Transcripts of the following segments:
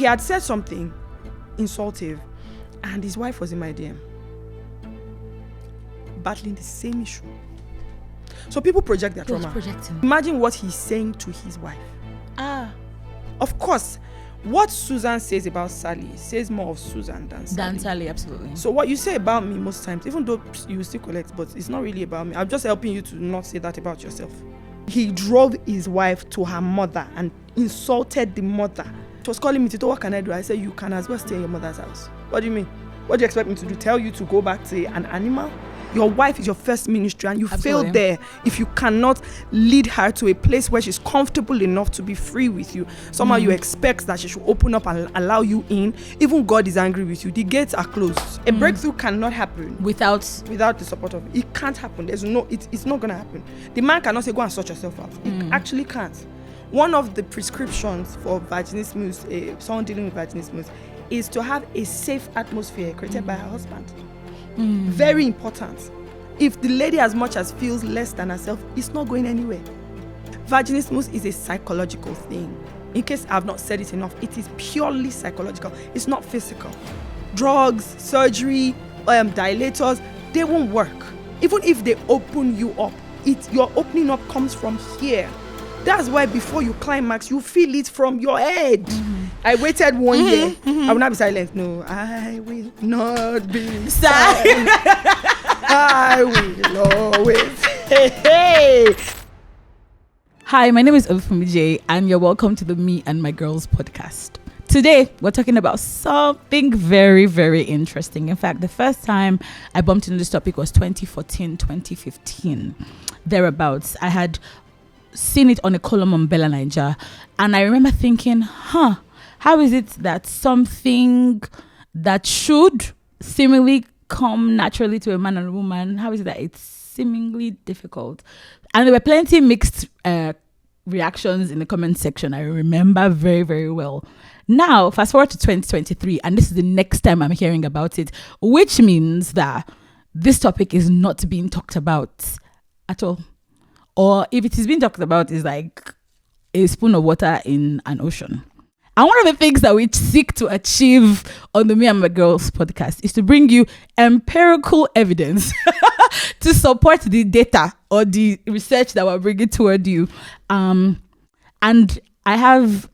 he had said something insultive, and his wife was in my DM battling the same issue. So people project their trauma. Imagine what he's saying to his wife. Of course, what Susan says about Sally says more of Susan than Sally. Absolutely. So what you say about me most times, even though you still collect, but it's not really about me. I'm just helping you to not say that about yourself. He drove his wife to her mother and insulted the mother. She was calling me, Tito, what can I do? I said, you can as well stay in your mother's house. What do you mean? What do you expect me to do? Tell you to go back to an animal? Your wife is your first ministry, and you failed there if you cannot lead her to a place where she's comfortable enough to be free with you. Somehow you expect that she should open up and allow you in. Even God is angry with you. The gates are closed. A breakthrough cannot happen without the support of it. It can't happen. It's not gonna happen. The man cannot say, go and sort yourself out. It actually can't. One of the prescriptions for vaginismus, someone dealing with vaginismus, is to have a safe atmosphere created by her husband. Very important. If the lady as much as feels less than herself, it's not going anywhere. Vaginismus is a psychological thing. In case I've not said it enough, it is purely psychological. It's not physical. Drugs, surgery, dilators, they won't work. Even if they open you up, your opening up comes from here. That's why before you climax, you feel it from your head. I waited 1 year. I will not be silent. No, I will not be silent. I will always. Hey. Hi, my name is Olufumije, and you're welcome to the Me and My Girls podcast. Today, we're talking about something very, very interesting. In fact, the first time I bumped into this topic was 2014, 2015, thereabouts. I had seen it on a column on Bella Niger, and I remember thinking, how is it that something that should seemingly come naturally to a man and a woman, how is it that it's seemingly difficult? And there were plenty mixed reactions in the comment section. I remember very, very well. Now, fast forward to 2023, and this is the next time I'm hearing about it, which means that this topic is not being talked about at all. Or if it is being talked about, is like a spoon of water in an ocean. And one of the things that we seek to achieve on the Me and My Girls podcast is to bring you empirical evidence to support the data or the research that we're bringing toward you. And I have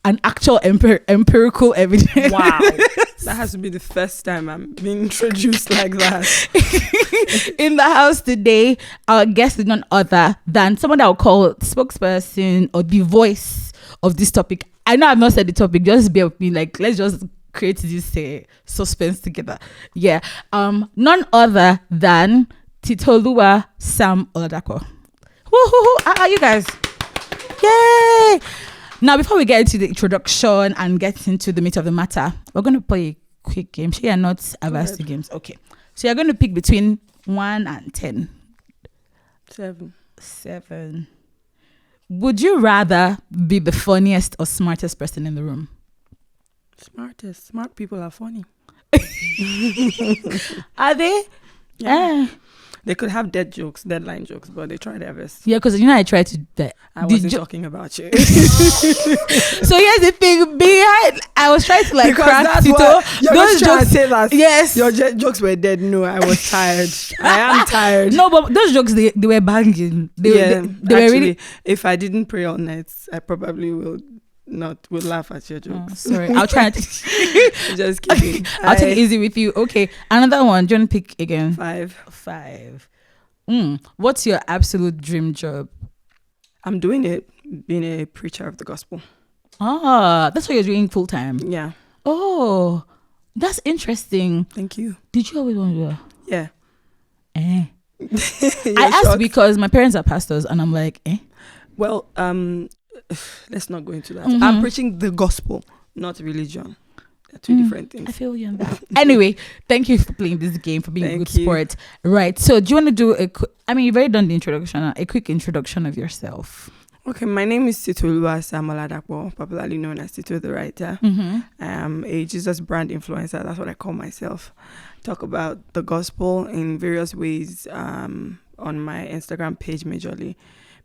an actual empirical evidence. Wow. That has to be the first time I'm being introduced like that. In the house today, our guest is none other than someone that I'll call spokesperson or the voice of this topic. I know I've not said the topic, just bear with me. Like, let's just create this suspense together. Yeah. None other than TitOluwa Sam Oladapo. Woo-hoo-hoo. How are you guys? Yay! Now, before we get into the introduction and get into the meat of the matter, we're going to play a quick game. Sure, you're not averse to games. Okay. So you're going to pick between 1 and 10. 7. Would you rather be the funniest or smartest person in the room? Smartest. Smart people are funny. Are they? Yeah. They could have deadline jokes, but they try their best. Yeah, because I tried to. I wasn't talking about you. So here's the thing. I was trying to crack Tito. Those jokes say that. Yes. Your jokes were dead. No, I was tired. I am tired. No, but those jokes they were banging. They were really. If I didn't pray all night, I probably will laugh at your jokes. Oh, sorry, I'll try to. Just kidding. I'll take it easy with you. Okay, another one. Do you want to pick again? 5. What's your absolute dream job? I'm doing it, being a preacher of the gospel. That's what you're doing full time. Yeah. Oh, that's interesting. Thank you. Did you always want to do that? Yeah. I asked because my parents are pastors, and I'm like, Well, let's not go into that. I'm preaching the gospel, not religion. They're two different things. I feel you on that. Anyway, thank you for playing this game, for being a good sport. Right. So do you want to do you've already done the introduction, a quick introduction of yourself. Okay, my name is TitOluwa Sam Oladapo, popularly known as Tito the Writer. I am a Jesus brand influencer. That's what I call myself. Talk about the gospel in various ways on my Instagram page majorly,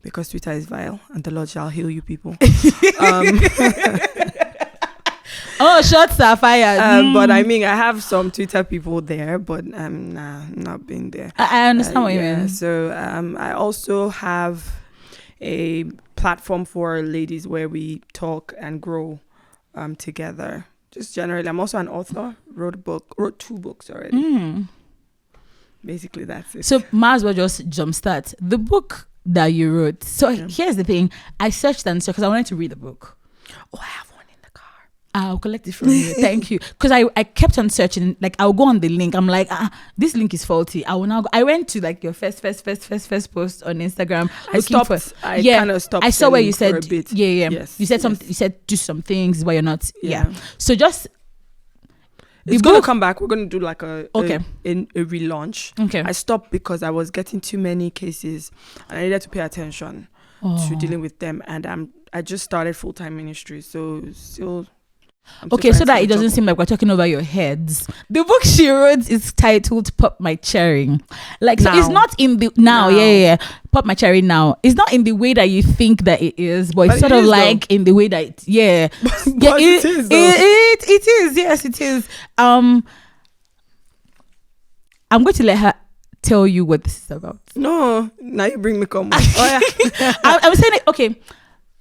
because Twitter is vile and the Lord shall heal you people. Oh, shots are fired. But I mean, I have some Twitter people there, but not been there. I understand what you mean. So I also have a platform for ladies where we talk and grow together. Just generally, I'm also an author. Wrote 2 books already. Basically, that's it. So might as well just jumpstart the book that you wrote. So here's the thing: I searched because I wanted to read the book. Oh, I have one in the car. I'll collect it from you. Thank you. Because I kept on searching. Like I'll go on the link. I'm like, this link is faulty. I will now go. I went to like your first post on Instagram. I stopped. I kind of stopped. I saw where you said a bit. Yeah. Yes, you said something. You said do some things where you're not. Yeah. Yeah. So just. It's going to come back. We're going to do like a relaunch. Okay. I stopped because I was getting too many cases and I needed to pay attention to dealing with them. And I just started full-time ministry. So still... Okay, so that it doesn't seem like we're talking over your heads. The book she wrote is titled "Pop My Cherry." Like, so it's not in the yeah. Pop My Cherry now. It's not in the way that you think that it is, but it's sort of like in the way that it is. Yes, it is. I'm going to let her tell you what this is about. No, now you bring me come. I'm saying it. Okay.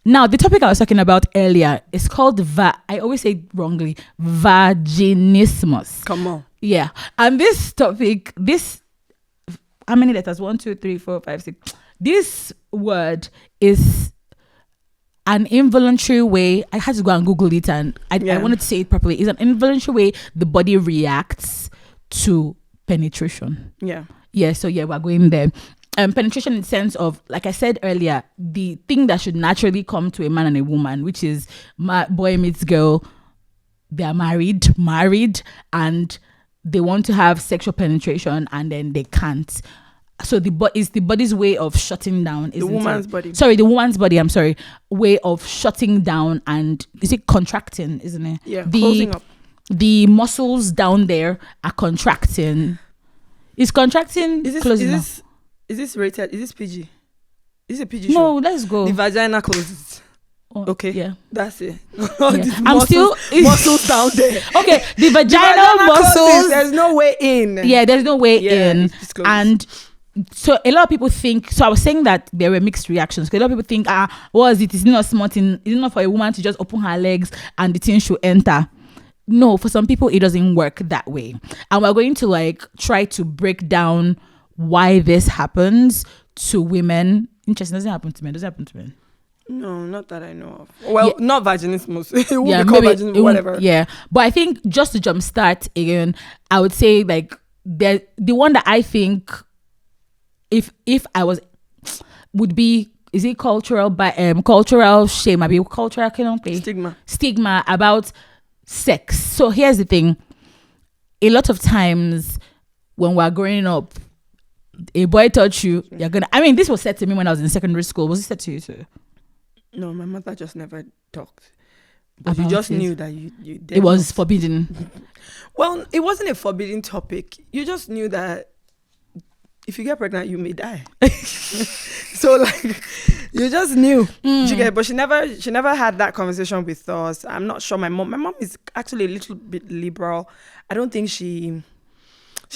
Now, the topic I was talking about earlier is called I always say it wrongly, Vaginismus. Come on. Yeah. And this topic, how many letters? 1, 2, 3, 4, 5, 6. This word is an involuntary way. I had to go and Google it and I wanted to say it properly. It's an involuntary way the body reacts to penetration. Yeah. Yeah. So yeah, we're going there. Penetration in the sense of, like I said earlier, the thing that should naturally come to a man and a woman, which is boy meets girl, they are married, and they want to have sexual penetration and then they can't. So it's the body's way of shutting down. The woman's body. Sorry, the woman's body, way of shutting down and, is it contracting, isn't it? Yeah, closing up. The muscles down there are contracting. Is contracting closing up? Is this rated? Is this PG? Is it a PG show? No, let's go. The vagina closes. Okay. Yeah. That's it. I'm still muscles down there. Okay. The vaginal muscles. Closes, there's no way in. Yeah, there's no way in. And so a lot of people think, so I was saying that there were mixed reactions. A lot of people think, what is it? Is it not smart? Is it not for a woman to just open her legs and the thing should enter? No, for some people, it doesn't work that way. And we're going to try to break down why this happens to women. Interesting. Doesn't happen to men. Does it happen to men? No, not that I know of. Well, not vaginismus. It would be called vaginismus, whatever. Yeah. But I think just to jumpstart again, I would say the one that I think if I was would be, is it cultural shame? Maybe cultural stigma about sex. So here's the thing. A lot of times when we're growing up, a boy touch you, you're gonna. I mean, this was said to me when I was in secondary school. Was it said to you too? No, my mother just never talked. But you just knew that you it was forbidden. Well, it wasn't a forbidden topic. You just knew that if you get pregnant, you may die. So you just knew. But she never had that conversation with us. I'm not sure. My mom is actually a little bit liberal. I don't think she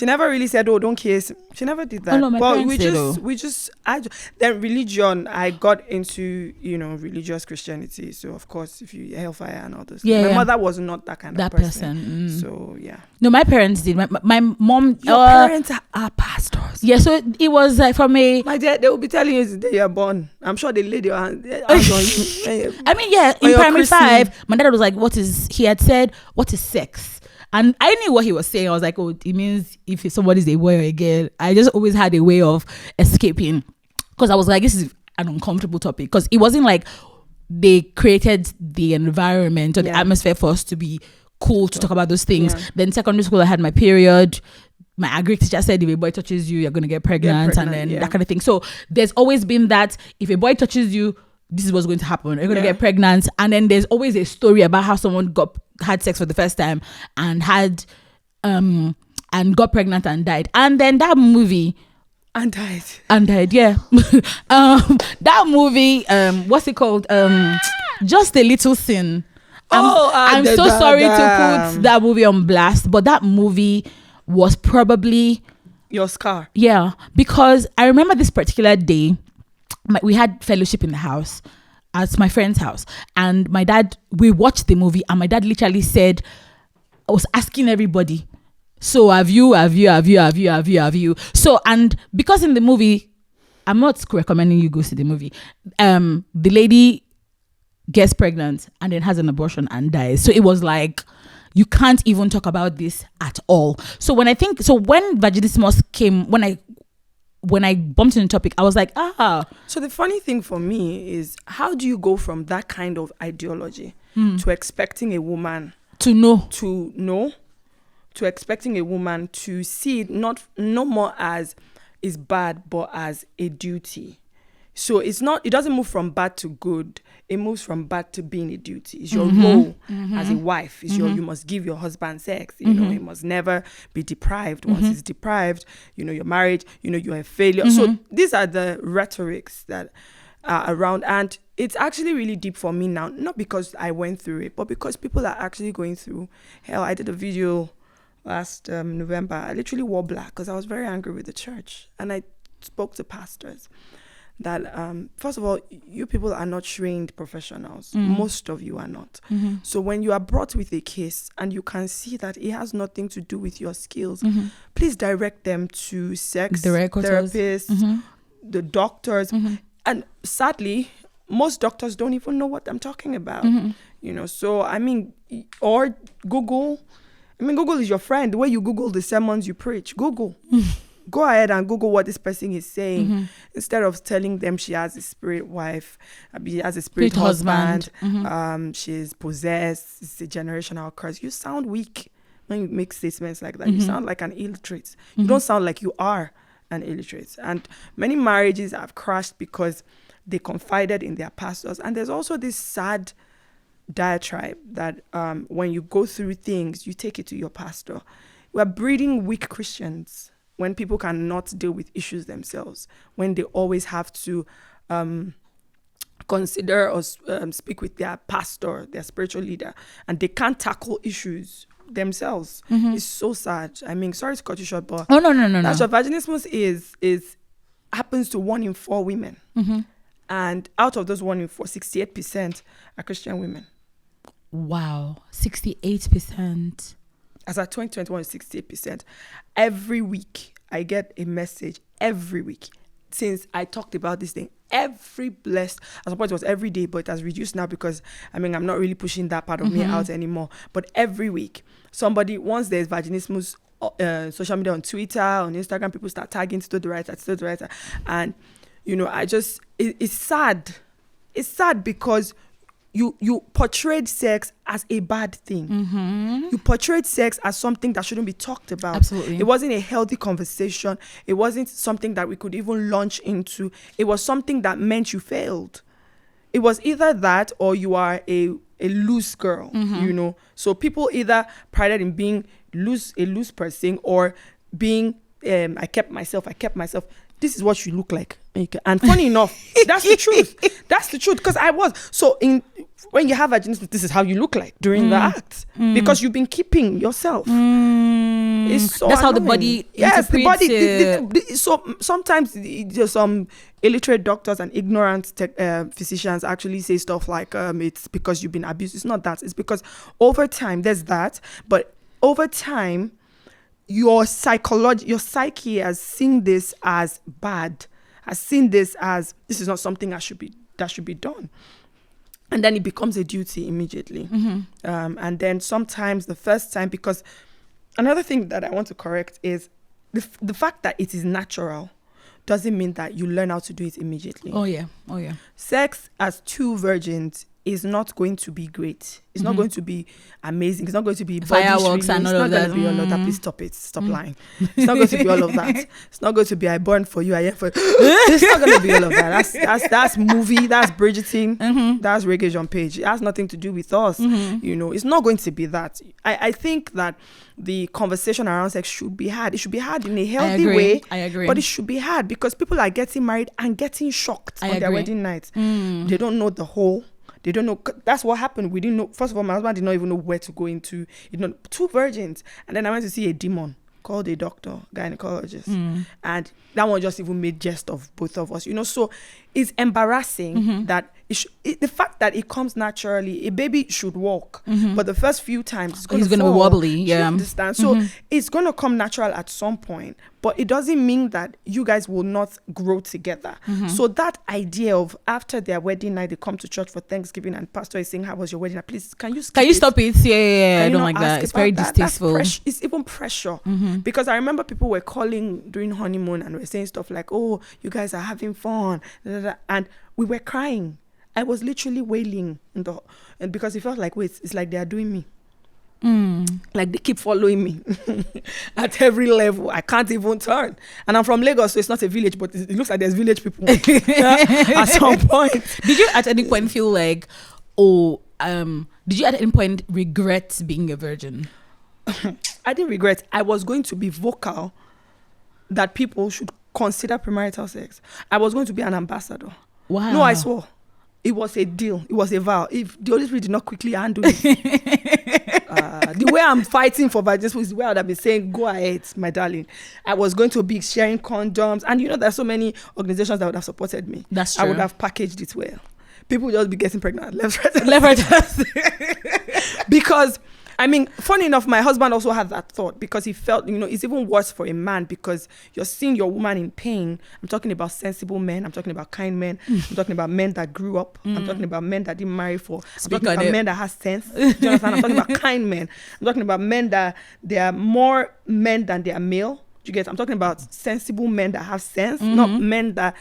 never really said, "Oh, don't kiss." She never did that. Oh, no, my parents then religion. I got into religious Christianity. So of course, if you hellfire and all this, my mother was not that kind of person. So yeah. No, my parents did. My mom. Your parents are pastors. Yeah, so it was from a. My dad, they will be telling you the day you're born. I'm sure they laid your hands on you. I mean, yeah. In primary 5, my dad was like, he had said, "What is sex?" And I knew what he was saying. I was like, oh, it means if somebody's a boy or a girl. I just always had a way of escaping. Because I was like, this is an uncomfortable topic. Because it wasn't like they created the environment or the atmosphere for us to be cool to talk about those things. Yeah. Then secondary school, I had my period. My agri teacher said, if a boy touches you, you're going to get pregnant. And then that kind of thing. So there's always been that if a boy touches you, this is what's going to happen. You're going to get pregnant. And then there's always a story about how someone had sex for the first time and got pregnant and died. And then that movie and died. Yeah. That movie, what's it called? Just a Little Sin. I'm so sorry to put that movie on blast, but that movie was probably your scar. Yeah, because I remember this particular day, we had fellowship in the house at my friend's house, and we watched the movie, and my dad literally said, I was asking everybody, so have you? So, and because in the movie, I'm not recommending you go see the movie, the lady gets pregnant and then has an abortion and dies. So it was like, you can't even talk about this at all. So when Vaginismus came, when I bumped into the topic, I was like, So the funny thing for me is, how do you go from that kind of ideology to expecting a woman to know, to expecting a woman to see it no more as is bad, but as a duty. So it doesn't move from bad to good. It moves from bad to being a duty. It's your role as a wife. It's you must give your husband sex. You know, he must never be deprived. Once he's deprived, your marriage, you're a failure. So these are the rhetorics that are around. And it's actually really deep for me now, not because I went through it, but because people are actually going through hell. I did a video last November. I literally wore black because I was very angry with the church. And I spoke to pastors that first of all, you people are not trained professionals. Most of you are not. So when you are brought with a case and you can see that it has nothing to do with your skills, please direct them to sex therapists, the doctors. And sadly, most doctors don't even know what I'm talking about. So or Google. Google is your friend. The way you Google the sermons you preach, Google. Go ahead and Google what this person is saying instead of telling them she has a spirit wife, she has a spirit husband, she's possessed, it's a generational curse. You sound weak when you make statements like that. You sound like an illiterate. You don't sound like you are an illiterate. And many marriages have crashed because they confided in their pastors. And there's also this sad diatribe that when you go through things, you take it to your pastor. We're breeding weak Christians. When people cannot deal with issues themselves, when they always have to consider or speak with their pastor, their spiritual leader, and they can't tackle issues themselves. It's so sad. Sorry to cut you short, but no. That's what vaginismus is happens to 1 in 4 women. And out of those 1 in 4, 68% are Christian women. Wow, 68%. As at 2021, 68%. Every week, I get a message. Every week, since I talked about this thing, every blessed. At some point, it was every day, but it has reduced now because I'm not really pushing that part of me out anymore. But every week, once there's vaginismus, social media, on Twitter, on Instagram, people start tagging Tito the writer, and it's sad. It's sad because you portrayed sex as a bad thing. You portrayed sex as something that shouldn't be talked about. Absolutely. It wasn't a healthy conversation. It wasn't something that we could even launch into. It was something that meant you failed. It was either that or you are a loose girl, So people either prided in being a loose person or being, I kept myself. This is what you look like. And funny enough, that's the truth. That's the truth. Because I was. So when you have vaginismus, this is how you look like during the act. Because you've been keeping yourself. It's so that's annoying. how the body so sometimes some illiterate doctors and ignorant physicians actually say stuff like, it's because you've been abused. It's not that. It's because over time, there's that. But over time, your psyche has seen this as bad, has seen this as this is not something that should be done, and then it becomes a duty immediately. And then sometimes the first time, because another thing that I want to correct is the fact that it is natural doesn't mean that you learn how to do it immediately. Oh yeah. Sex as 2 virgins is not going to be great. It's not going to be amazing. It's not going to be fireworks and all of that. It's not going to be all of that. Please stop it. Stop lying. It's not going to be all of that. It's not going to be I born for you, I am for you. It's not going to be all of that. That's movie. That's Bridgerton. That's Reggae John Page. It has nothing to do with us. It's not going to be that. I think that the conversation around sex should be had. It should be had in a healthy way. I agree. But it should be had because people are getting married and getting shocked on their wedding night. They don't know the whole. They don't know. That's what happened. We didn't know. First of all, my husband did not even know where to go into. Two virgins. And then I went to see a demon called a doctor, gynecologist. And that one just even made jest of both of us. So it's embarrassing that the fact that it comes naturally. A baby should walk, but the first few times it's going to be wobbly. Yeah, understand. So it's going to come natural at some point, but it doesn't mean that you guys will not grow together. So that idea of after their wedding night, they come to church for Thanksgiving, and pastor is saying, "How was your wedding night? Please, can you stop it? Yeah. I don't like that. It's very distasteful. It's even pressure because I remember people were calling during honeymoon and were saying stuff like, "Oh, you guys are having fun," and we were crying. I was literally wailing and because it felt like, wait, it's like they are doing me. Like they keep following me at every level. I can't even turn. And I'm from Lagos, so it's not a village, but it looks like there's village people at some point. Did you at any point feel like, did you at any point regret being a virgin? I didn't regret. I was going to be vocal that people should consider premarital sex. I was going to be an ambassador. Wow. No, I swore. It was a deal. It was a vow. If the Holy Spirit did not quickly handle it, the way I'm fighting for vaginismus is the way I would have been saying, go ahead, my darling. I was going to be sharing condoms. And there's so many organizations that would have supported me. That's true. I would have packaged it well. People would just be getting pregnant. Left, right. Because, funny enough, my husband also had that thought because he felt, it's even worse for a man because you're seeing your woman in pain. I'm talking about sensible men. I'm talking about kind men. I'm talking about men that grew up. I'm talking about men that didn't marry for. I'm talking about men that has sense. Do you understand? I'm talking about kind men. I'm talking about men that they are more men than they are male. Do you get? I'm talking about sensible men that have sense, not men that,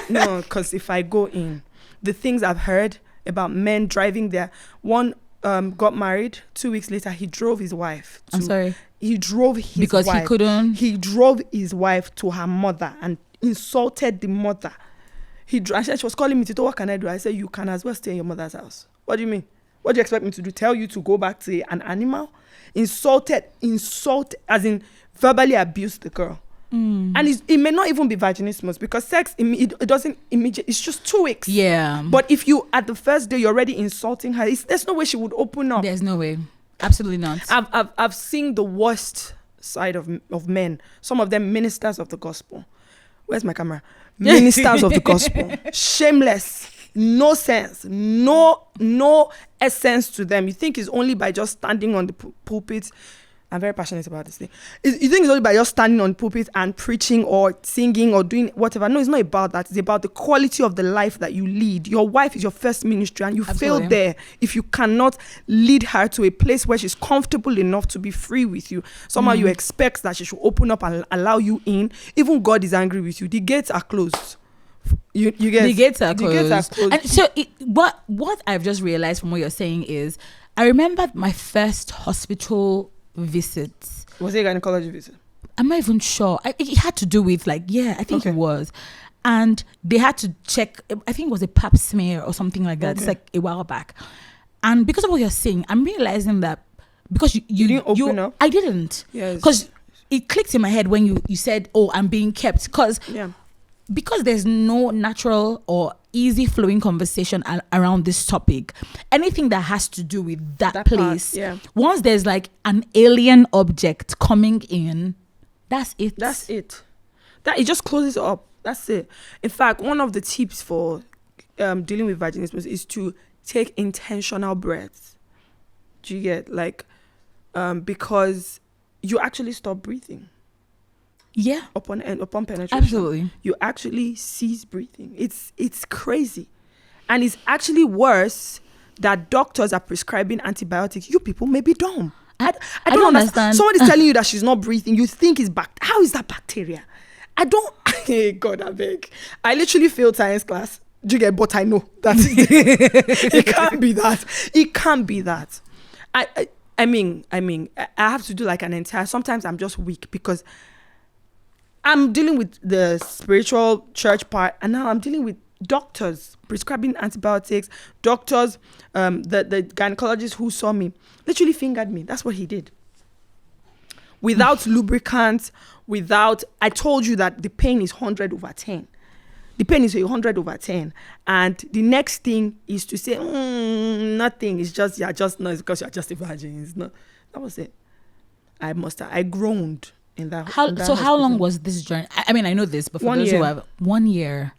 no, because if I go in, the things I've heard about men driving one got married 2 weeks later, he drove his wife he drove his wife he couldn't. He drove his wife to her mother and insulted the mother. She was calling me, Tito, what can I do? I said, you can as well stay in your mother's house. What do you mean? What do you expect me to do? Tell you to go back to an animal? Insult as in verbally abused the girl. And it may not even be vaginismus because sex it doesn't immediately, it's just 2 weeks. Yeah, but if you at the first day you're already insulting her, there's no way she would open up. There's no way. Absolutely not. I've seen the worst side of men, some of them ministers of the gospel. Where's my camera? Ministers of the gospel, shameless, no sense, no essence to them. You think it's only by just standing on the pulpit. I'm very passionate about this thing. You think it's only by just standing on the pulpit and preaching or singing or doing whatever. No, it's not about that. It's about the quality of the life that you lead. Your wife is your first ministry and you fail there if you cannot lead her to a place where she's comfortable enough to be free with you. Somehow you expect that she should open up and allow you in. Even God is angry with you. The gates are closed. You get the gates are closed. And so what I've just realized from what you're saying is, I remember my first hospital visits. Was it a gynecology visit? I'm not even sure. It had to do with I think it was. And they had to check, I think it was a pap smear or something like that. It's like a while back. And because of what you're saying, I'm realizing that because you didn't open up? I didn't. Yes. Because it clicked in my head when you said, I'm being kept. Because there's no natural or easy flowing conversation around this topic, anything that has to do with that place, once there's like an alien object coming in, that's it. That it just closes up. That's it. In fact, one of the tips for dealing with vaginismus is to take intentional breaths. Do you get because you actually stop breathing. Yeah. Upon penetration. Absolutely. You actually cease breathing. It's crazy. And it's actually worse that doctors are prescribing antibiotics. You people may be dumb. I don't understand. Somebody's telling you that she's not breathing. You think it's how is that bacteria? Hey, God, I beg. I literally failed science class. Do you get? But I know that it can't be that. It can't be that. I mean, I have to do like an entire. Sometimes I'm just weak because I'm dealing with the spiritual church part, and now I'm dealing with doctors prescribing antibiotics. Doctors, the gynecologist who saw me literally fingered me. That's what he did. Without lubricant, I told you that the pain is 100/10. the pain is 100/10, and the next thing is to say nothing. It's just you're just not because you're just a virgin. It's not. That was it. I groaned in that. How long was this journey? I mean, I know this, but for those who have 1 year,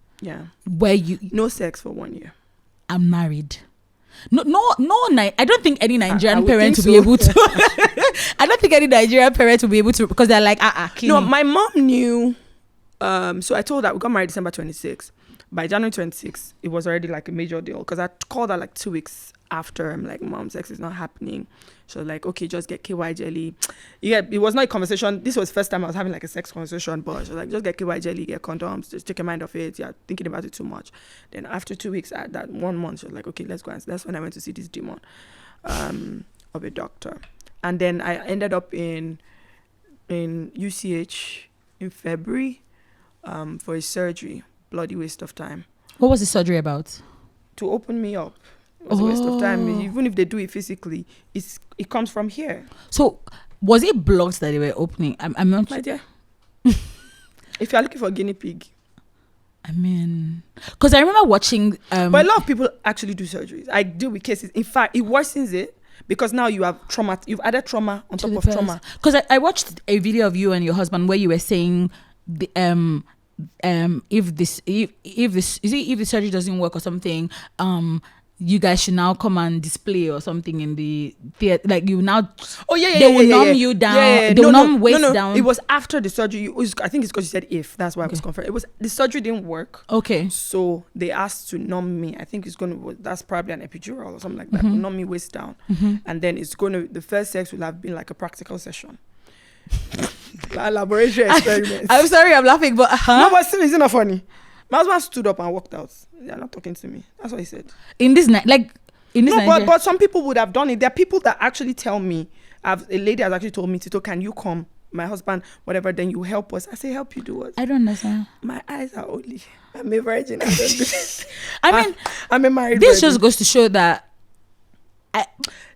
where you no sex for 1 year. I'm married. No. I don't think any Nigerian parent will be able to. I don't think any Nigerian parent will be able to, because they're like, No, my mom knew. So I told her we got married December 26th. By January 26th, it was already like a major deal, because I called her like 2 weeks after. I'm like, Mom, sex is not happening. She was like, okay, just get KY jelly. Yeah, it was not a conversation. This was the first time I was having like a sex conversation, but she was like, just get KY jelly, get condoms, just take your mind off it. You're thinking about it too much. Then after 2 weeks, at that 1 month, she was like, okay, let's go. And that's when I went to see this demon of a doctor. And then I ended up in UCH in February for a surgery. Bloody waste of time. What was the surgery about? To open me up. It was a waste of time. Even if they do it physically, it comes from here. So was it blocked that they were opening? I'm not. My dear. If you're looking for a guinea pig. I mean, because I remember watching. But a lot of people actually do surgeries. I deal with cases. In fact, it worsens it, because now you have trauma. You've added trauma on top of trauma. Because I watched a video of you and your husband where you were saying if the surgery doesn't work or something, you guys should now come and display or something in the theater. Like you now, they will numb you down. They will numb waist down. It was after the surgery. I think it's because you said if. That's why I was confirmed. It was the surgery didn't work. Okay. So they asked to numb me. I think that's probably an epidural or something like that. Numb me waist down, and then the first sex will have been like a practical session. Laboratory experiment. I'm sorry, I'm laughing, but no, but still, it's not funny. My husband stood up and walked out. They're not talking to me. That's what he said. But some people would have done it. There are people that actually tell me. A lady has actually told me, Tito, can you come? My husband, whatever, then you help us. I say, help you do what? I don't understand. My eyes are only. I'm a virgin. I'm a married This virgin. just goes to show that.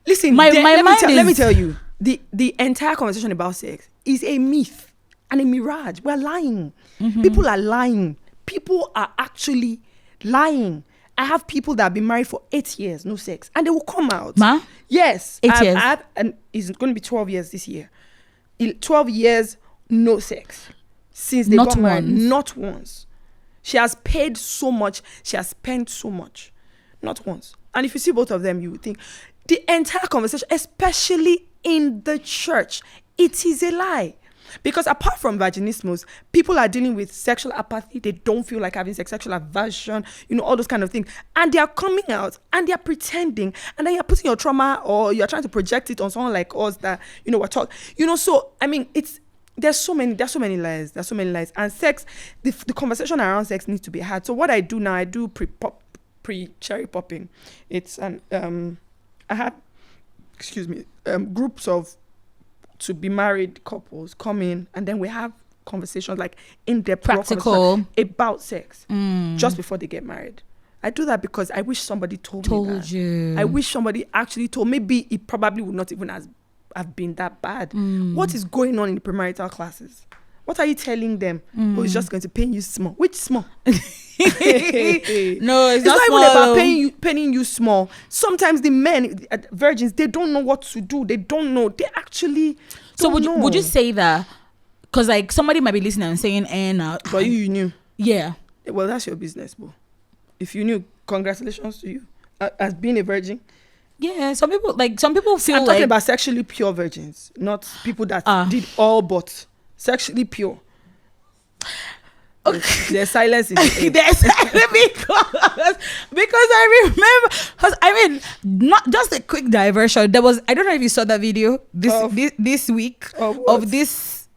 Listen, let me tell you. The entire conversation about sex is a myth and a mirage. We're lying. People are lying. People are actually lying. I have people that have been married for 8 years, no sex, and they will come out. Yes. 8 years. And it's going to be 12 years this year. 12 years, no sex. Since they got married. Not once. She has paid so much. She has spent so much. Not once. And if you see both of them, you would think the entire conversation, especially in the church, it is a lie. Because apart from vaginismus, people are dealing with sexual apathy. They don't feel like having sex, sexual aversion, all those kind of things. And they are coming out and they are pretending. And then you're putting your trauma, or you're trying to project it on someone like us that, we're talking. So, I mean, there's so many lies. There's so many lies. And sex, the conversation around sex needs to be had. So what I do now, I do pre-cherry popping. It's I had, groups of to be married couples come in, and then we have conversations, like in-depth practical about sex just before they get married. I do that because I wish somebody told me that. You. I wish somebody actually told. Maybe it probably would not even have been that bad. What is going on in the premarital classes? What are you telling them? Oh, it's just going to pain you small. Which small? No, it's not even about paying you small. Sometimes the men, virgins, they don't know what to do. They don't know. They actually don't know. Would you say that? Because like somebody might be listening and saying, but you knew. Yeah. Well, that's your business, bro. If you knew, congratulations to you. As being a virgin. Yeah, some people feel I'm talking about sexually pure virgins, not people that did all but sexually pure. Okay. There's silence in the air. because I remember, not just a quick diversion. There was, I don't know if you saw that video this week of this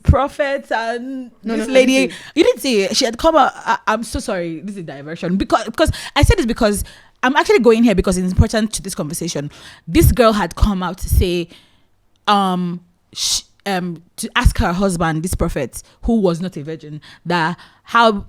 prophet and this lady. You didn't see it. She had come out. I'm so sorry. This is a diversion because I said this because I'm actually going here because it's important to this conversation. This girl had come out to say, to ask her husband, this prophet who was not a virgin, that how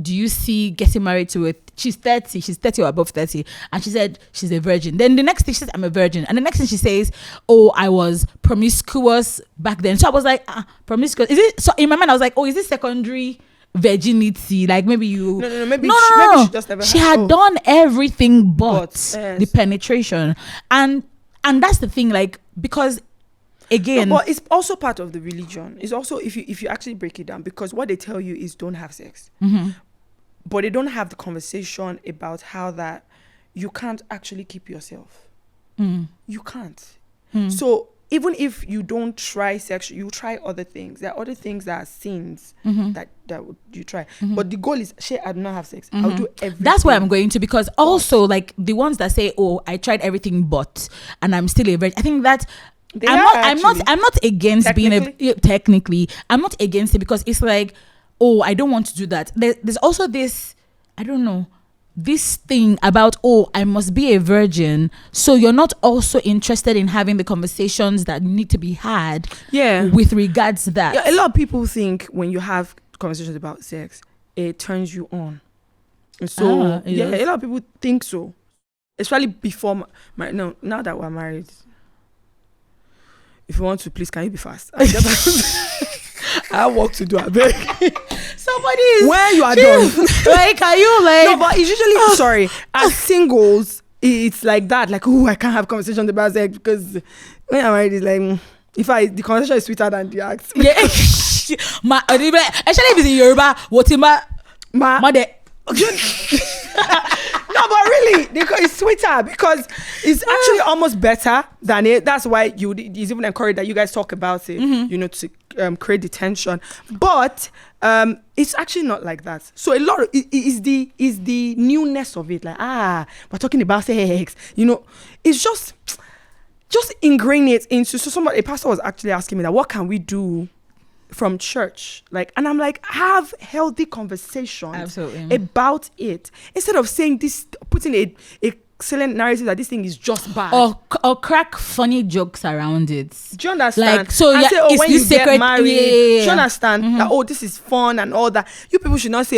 do you see getting married to it? She's 30 or above 30, and she said she's a virgin. Then the next thing she says, I'm a virgin, and the next thing she says, oh, I was promiscuous back then. So I was like, promiscuous, is it? So in my mind I was like, oh, is this secondary virginity, like maybe you maybe she just never she had done everything but yes. the penetration, and that's the thing, like, because again, but it's also part of the religion. It's also, if you actually break it down, because what they tell you is don't have sex, but they don't have the conversation about how that you can't actually keep yourself. You can't. So even if you don't try sex, you try other things. There are other things that are sins that you try. But the goal is, I do not have sex. I'll do everything. That's where I'm going to, because also, like, the ones that say, oh, I tried everything but, and I'm still a virgin. I think that I'm not against technically, I'm not against it, because it's like, oh, I don't want to do that. There's also this, I don't know, this thing about, oh, I must be a virgin, so you're not also interested in having the conversations that need to be had with regards to that. Yeah, a lot of people think when you have conversations about sex, it turns you on. And so a lot of people think so, especially before now that we're married. If you want to, please, can you be fast? I have work to do. I beg. Somebody is, when you are done, like, are you like? No, but it's usually sorry. As singles, it's like that. Like, oh, I can't have conversations about sex, because when I'm married, it's like, the conversation is sweeter than the act. Yeah. Actually, if it's in Yoruba, what in my No, but really, because it's sweeter, because it's actually almost better than it. That's why it's even encouraged that you guys talk about it, to create the tension. But it's actually not like that. So a lot of it is the newness of it. Like, we're talking about sex. It's just ingrain it into. So a pastor was actually asking me that, what can we do from church, like, and I'm like, have healthy conversations about it, instead of saying this, putting a excellent narrative that this thing is just bad, or crack funny jokes around it. Do you understand? Like, so and say, it's when this you sacred, get married, do you understand that, this is fun and all that? You people should not say,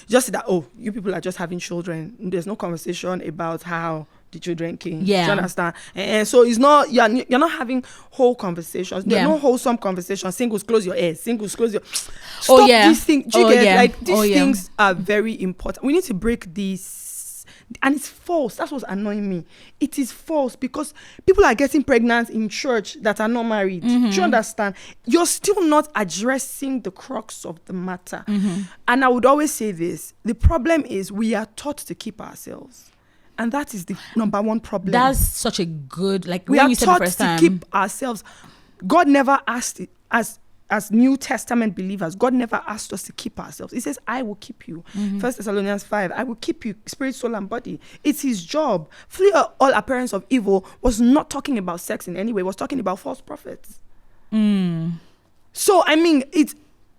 just say that, you people are just having children. There's no conversation about how the children came. Do you understand? And so it's not, you're not having whole conversations. There's no wholesome conversations. Singles, close your ears. Singles, close your... Stop these things. Do you get? Like, these things are very important. We need to break these. And it's false. That's what's annoying me. It is false, because people are getting pregnant in church that are not married. Do you understand? You're still not addressing the crux of the matter. And I would always say this. The problem is we are taught to keep ourselves. And that is the number one problem. That's such a good, like, we when are you said taught the first to time, keep ourselves. God never asked it, as New Testament believers, God never asked us to keep ourselves. He says, I will keep you. 1 Thessalonians 5, I will keep you, spirit, soul, and body. It's his job. Flee all appearance of evil was not talking about sex in any way. It was talking about false prophets. So, I mean,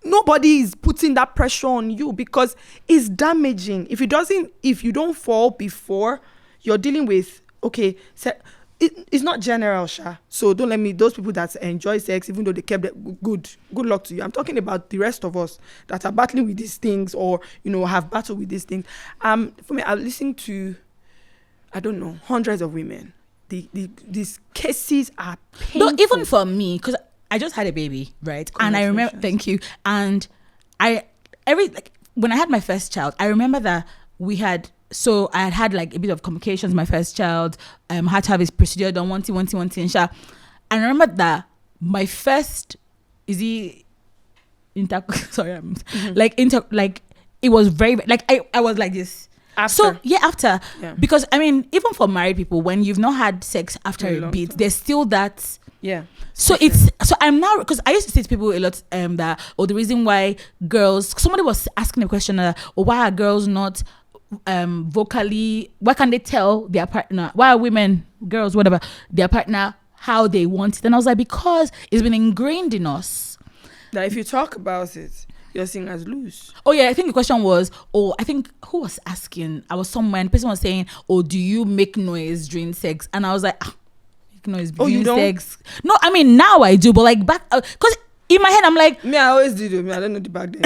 nobody is putting that pressure on you, because it's damaging. If you don't fall before you're dealing with, it's not general, Sha. So don't let me, those people that enjoy sex, even though they kept it, good luck to you. I'm talking about the rest of us that are battling with these things, or, have battled with these things. For me, I've listened to, I don't know, hundreds of women. These cases are painful. No, even for me, because I just had a baby, right? And I remember, thank you. And when I had my first child, I remember that I had like a bit of complications. My first child had to have his procedure done, one thing, and sha. And I remember that my first, it was very, like, I was like this. After. So after. Yeah. Because I mean, even for married people, when you've not had sex after a bit, there's still that. Yeah. So I'm now, because I used to say to people a lot that, the reason why somebody was asking a question, why are girls not vocally, why can't they tell their partner, why are women, girls, whatever, their partner how they want it? And I was like, because it's been ingrained in us that if you talk about it, you're seen as loose. I think the question was, I think who was asking, I was somewhere and the person was saying, do you make noise during sex? And I was like, make noise during sex? No, I mean, now I do, but like back, because in my head I'm like, me, I always did. I don't know the back then.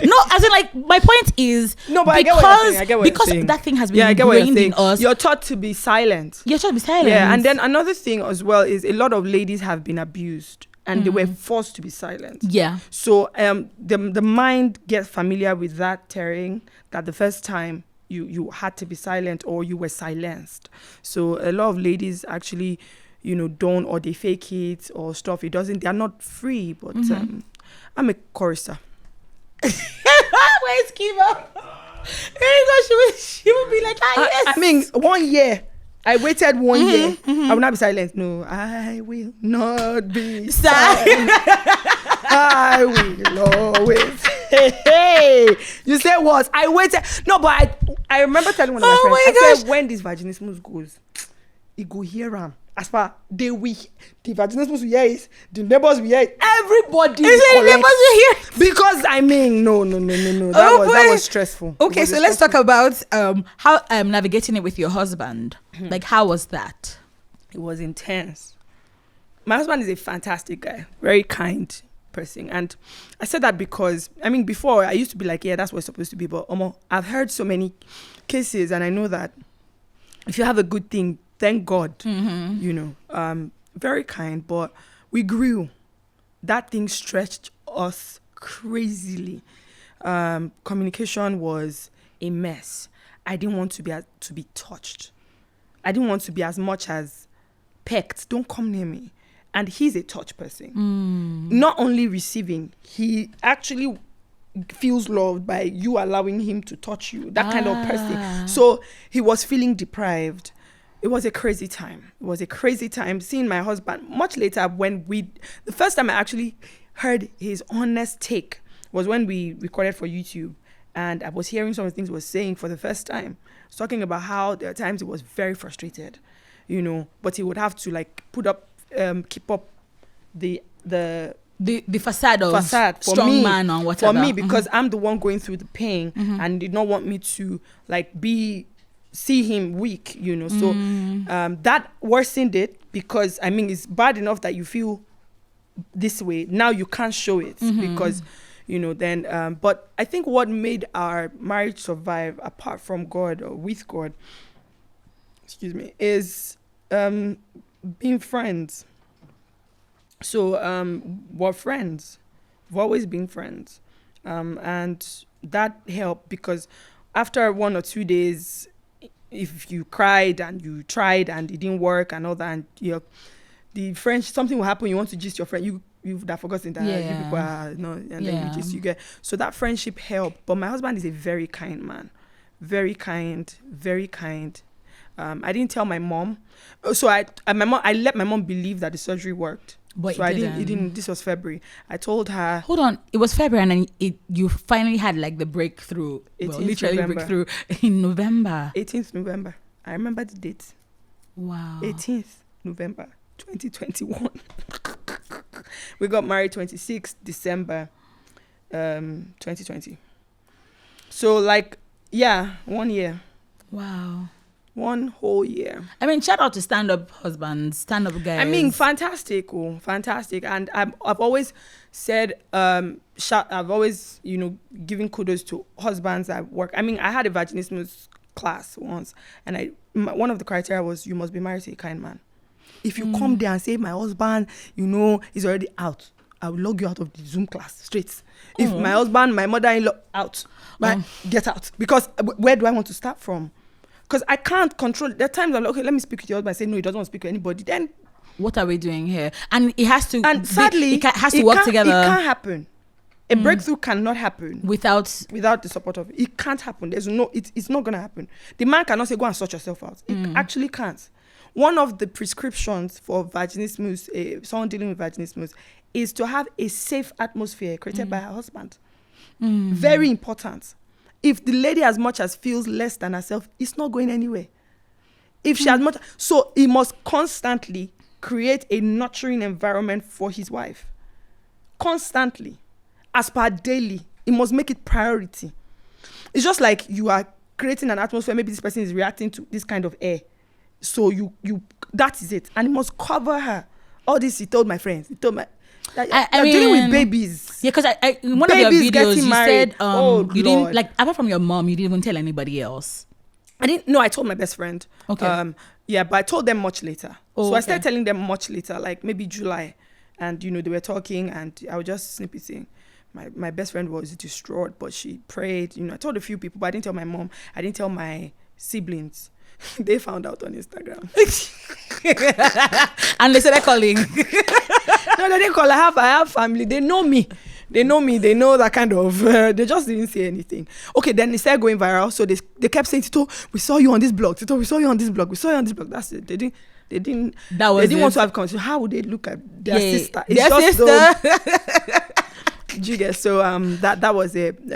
No, as in, like, my point is, no, but I get what you're saying. That thing has been ingrained in us. You're taught to be silent. You're taught to be silent. Yeah, and then another thing as well is a lot of ladies have been abused. and they were forced to be silent. Yeah. So the mind gets familiar with that terrain, that the first time you had to be silent or you were silenced. So a lot of ladies actually, don't, or they fake it or stuff. They're not free, but I'm a chorister. Where's Kiva? She would be like, yes. I mean, 1 year. I waited 1 year. I will not be silent. No, I will not be silent. I will always. Hey, you said what? I waited. No, but I remember telling one of my friends. I said, when this vaginismus goes, it go here am. As far the vaginismus will hear it, the neighbors will hear it. Everybody the neighbors will hear it. Because I mean, no. That was stressful. Okay, so let's talk about how navigating it with your husband. Like, how was that? It was intense. My husband is a fantastic guy, very kind person, and I said that because before I used to be like, yeah, that's what it's supposed to be, but I've heard so many cases, and I know that if you have a good thing, thank God, very kind, but we grew. That thing stretched us crazily. Communication was a mess. I didn't want to be touched. I didn't want to be as much as pecked. Don't come near me. And he's a touch person. Not only receiving, he actually feels loved by you allowing him to touch you. That kind of person. So he was feeling deprived. It was a crazy time. Seeing my husband much later the first time I actually heard his honest take was when we recorded for YouTube, and I was hearing some of the things he was saying for the first time. He was talking about how there are times he was very frustrated, but he would have to keep up the facade of for strong me, man or whatever. For me, because I'm the one going through the pain and did not want me to see him weak, so that worsened it, because it's bad enough that you feel this way. Now you can't show it because then but I think what made our marriage survive, apart from God or with God, is being friends. So we're friends. We've always been friends, and that helped, because after 1 or 2 days, if you cried and you tried and it didn't work and all that, and the friendship, something will happen, you want to gist your friend, you've forgotten that you people are then you get, so that friendship helped. But my husband is a very kind man, very kind. I didn't tell my mom, so I let my mom believe that the surgery worked. But so it didn't. This was February. I told her. Hold on, it was February, and then you finally had the breakthrough. Literally November. Breakthrough in November. 18th November. I remember the date. Wow. 18th November 2021. We got married 26th December 2020. So 1 year. Wow. 1 whole year. Shout out to stand-up husbands, stand-up guys. Fantastic. And I've always said, I've always, given kudos to husbands at work. I had a vaginismus class once, and one of the criteria was you must be married to a kind man. If you come there and say my husband, is already out, I will log you out of the Zoom class straight. If my husband, my mother-in-law out, get out. Because where do I want to start from? Because I can't control. There are times I'm like, okay, let me speak with your husband. I say, no, he doesn't want to speak to anybody. Then what are we doing here? And it has to. And sadly, it has to work together. It can't happen. A breakthrough cannot happen without the support of it. It can't happen. There's no. It's not gonna happen. The man cannot say, go and sort yourself out. It actually can't. One of the prescriptions for vaginismus, someone dealing with vaginismus, is to have a safe atmosphere created by her husband. Very important. If the lady as much as feels less than herself, it's not going anywhere. If she has much, so he must constantly create a nurturing environment for his wife. Constantly, as per daily, he must make it priority. It's just like you are creating an atmosphere. Maybe this person is reacting to this kind of air, so you that is it, and he must cover her. All this he told my friends. He told my. I'm dealing with babies. Yeah, because in one babies of your videos you married. said you didn't apart from your mom, you didn't even tell anybody else. I didn't. No, I told my best friend. Okay. But I told them much later. So I started telling them much later, maybe July, and they were talking, and I was just snipping. My best friend was distraught, but she prayed. I told a few people, but I didn't tell my mom. I didn't tell my siblings. They found out on Instagram. And they started calling. No, they didn't call. I have family. They know me. They know that kind of. They just didn't say anything. Okay, then it started going viral. So they kept saying, Tito, we saw you on this blog. Tito, we saw you on this blog. We saw you on this blog. That's it. They didn't want to have conversation. How would they look at their sister? It's their sister. So that was it.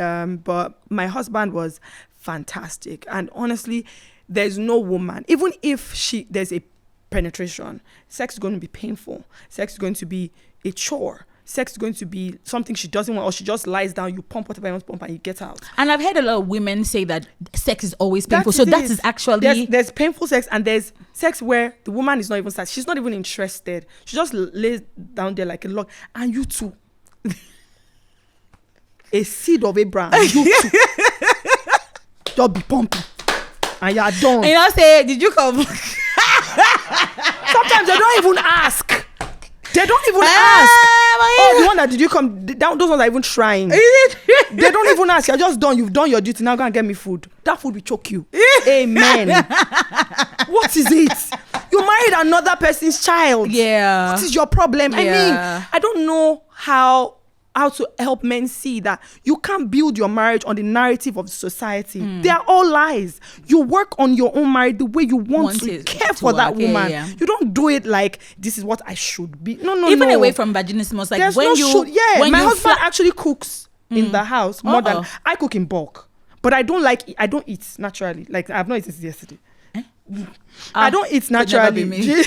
But my husband was fantastic, and honestly, there's no woman, even if there's a penetration, sex is going to be painful. Sex is going to be a chore. Sex is going to be something she doesn't want, or she just lies down, you pump whatever you want to pump, and you get out. And I've heard a lot of women say that sex is always painful. That is actually... There's painful sex, and there's sex where the woman is not even sad. She's not even interested. She just lays down there like a log. And you too. A seed of Abraham. You too. Just be pumping. And you're done. And I'll say, did you come? Sometimes they don't even ask. They don't even ask. Oh, the one that did you come? Those ones are even trying. They don't even ask. You're just done. You've done your duty. Now go and get me food. That food will choke you. Amen. What is it? You married another person's child. Yeah. What is your problem? Yeah. I mean, I don't know how to help men see that you can't build your marriage on the narrative of society. They are all lies. You work on your own marriage the way you want to. Care for that woman. Yeah. You don't do it like this is what I should be. No. Even away from vaginismus, like there's when no you when my husband actually cooks in the house more than I cook in bulk. But I don't eat naturally. Like I've not eaten since yesterday. I don't eat naturally. Do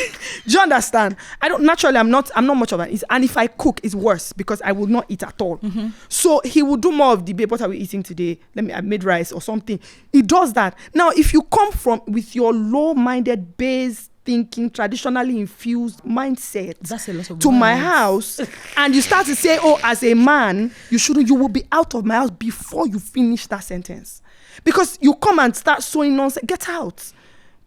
you understand? I'm not much of an eater. And if I cook, it's worse because I will not eat at all. So he will do more of the babe. What are we eating today? I made rice or something. He does that. Now, if you come with your low-minded, base thinking, traditionally infused mindset that's a lot of to words. My house, and you start to say, oh, as a man, you will be out of my house before you finish that sentence. Because you come and start sowing nonsense. Get out.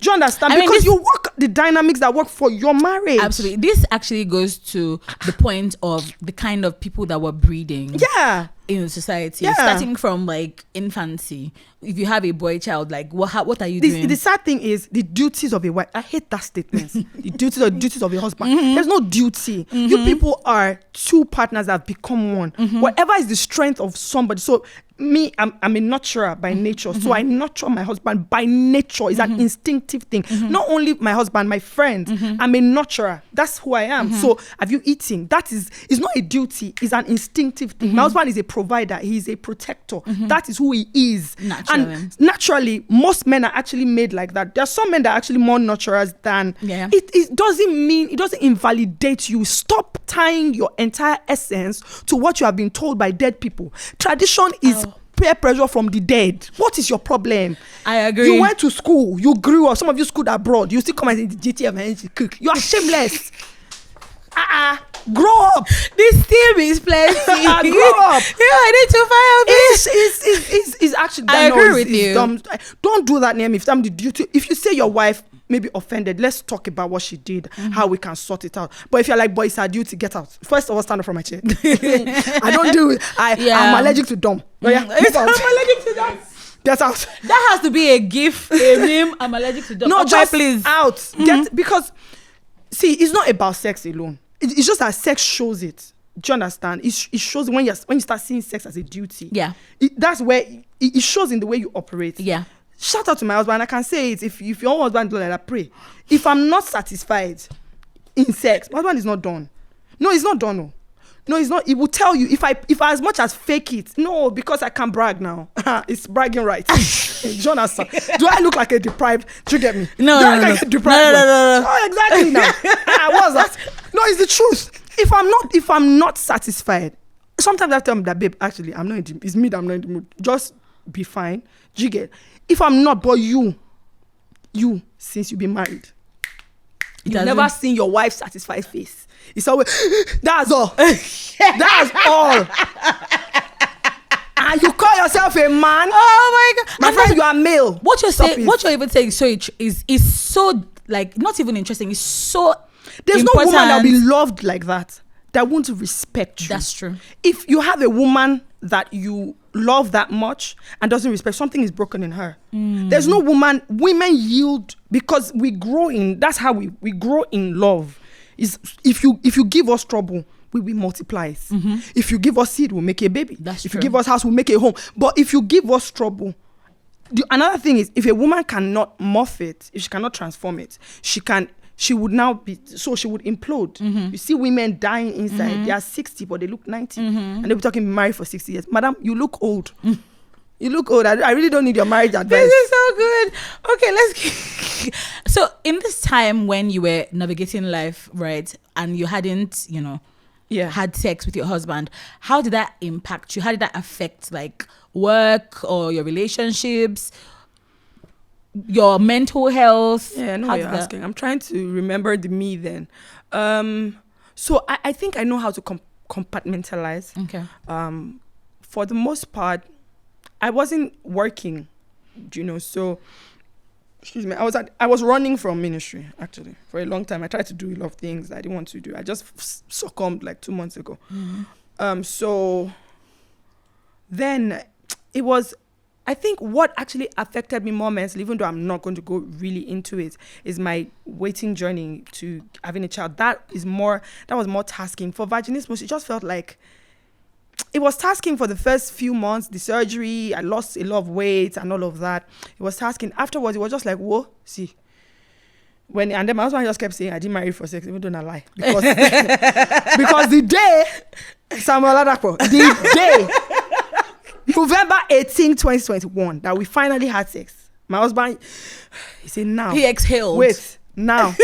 Do you understand? Because you work the dynamics that work for your marriage. Absolutely. This actually goes to the point of the kind of people that were breeding. Yeah. In society, yeah. Starting from like infancy. If you have a boy child, like what are you doing? The sad thing is the duties of a wife. I hate that statement. The duties of a husband. There's no duty. You people are two partners that have become one. Whatever is the strength of somebody. So me, I'm a nurturer by nature. So I nurture my husband by nature. It's an instinctive thing. Not only my husband, my friend. I'm a nurturer. That's who I am. So have you eaten? It's not a duty. It's an instinctive thing. My husband is a provider. He's a protector. That is who he is. And naturally, most men are actually made like that. There are some men that are actually more nurturers than. Yeah. It doesn't invalidate you. Stop tying your entire essence to what you have been told by dead people. Tradition is peer pressure from the dead. What is your problem? I agree. You went to school. You grew up. Some of you schooled abroad. You still come and say the GTM and cook. You are shameless. Grow up. This team is plenty. Grow up. Yeah, I need to fire. It's actually. I agree with you. Dumb. Don't do that near me. If you say your wife may be offended, let's talk about what she did, how we can sort it out. But if you're like, boy, it's our duty, get out. First of all, stand up from my chair. I don't do it. I'm allergic to dumb. I'm allergic to that. Get out. That has to be a gift. A name. I'm allergic to dumb. No, just please. Out. Because see, it's not about sex alone. It's just that sex shows it. Do you understand? It shows when you start seeing sex as a duty. Yeah. That's where it shows in the way you operate. Yeah. Shout out to my husband. I can say it. If your husband do like that, pray. If I'm not satisfied in sex, my husband is not done. No, he's not done. No, he's not. He will tell you if I as much as fake it. No, because I can brag now. It's bragging rights. Jonathan, do I look like a deprived? Do you get me? No. Like a deprived no. Oh, exactly now. What's that? No, it's the truth. If I'm not satisfied, sometimes I tell him that, babe, actually, I'm not in the mood. It's me that I'm not in the mood. Just be fine. Do you get? If I'm not, but you, since you've been married, you've never seen your wife's satisfied face. It's always, that's all. That's all. And you call yourself a man? Oh my God. My friend, you are male. What you're even saying is so, like, not even interesting. It's so There's important. no woman that will be loved like that. that won't respect you. That's true. If you have a woman that you love that much and doesn't respect, something is broken in her. There's no women yield because we grow in, that's how we grow in love. Is if you give us trouble, we will multiply it. If you give us seed, we'll make a baby. That's if true. you give us house, we'll make a home. But if you give us trouble, another thing is, if a woman cannot morph it, if she cannot transform it, she would implode. You see women dying inside. They are 60, but they look 90. And they'll be talking married for 60 years. Madam, you look old. You look old. I really don't need your marriage advice. This is so good. Okay, let's so in this time when you were navigating life, right, and you hadn't, had sex with your husband, how did that impact you? How did that affect like work or your relationships, your mental health? Yeah, I know what you're asking. I'm trying to remember the me then. So I think I know how to compartmentalize. Okay. For the most part, I wasn't working, so excuse me, I was running from ministry actually for a long time. I tried to do a lot of things I didn't want to do. I just succumbed like 2 months ago. So then it was, I think what actually affected me more mentally, even though I'm not going to go really into it, is my waiting journey to having a child. That was more tasking. For vaginismus, it just felt like it was tasking for the first few months, the surgery. I lost a lot of weight and all of that. It was tasking. Afterwards, it was just like, whoa, see. And then my husband just kept saying, I didn't marry for sex, even though I lie. Because, because the day, Sam Oladapo, the day, November 18, 2021, that we finally had sex, my husband, he said, now. He exhaled. Wait, now,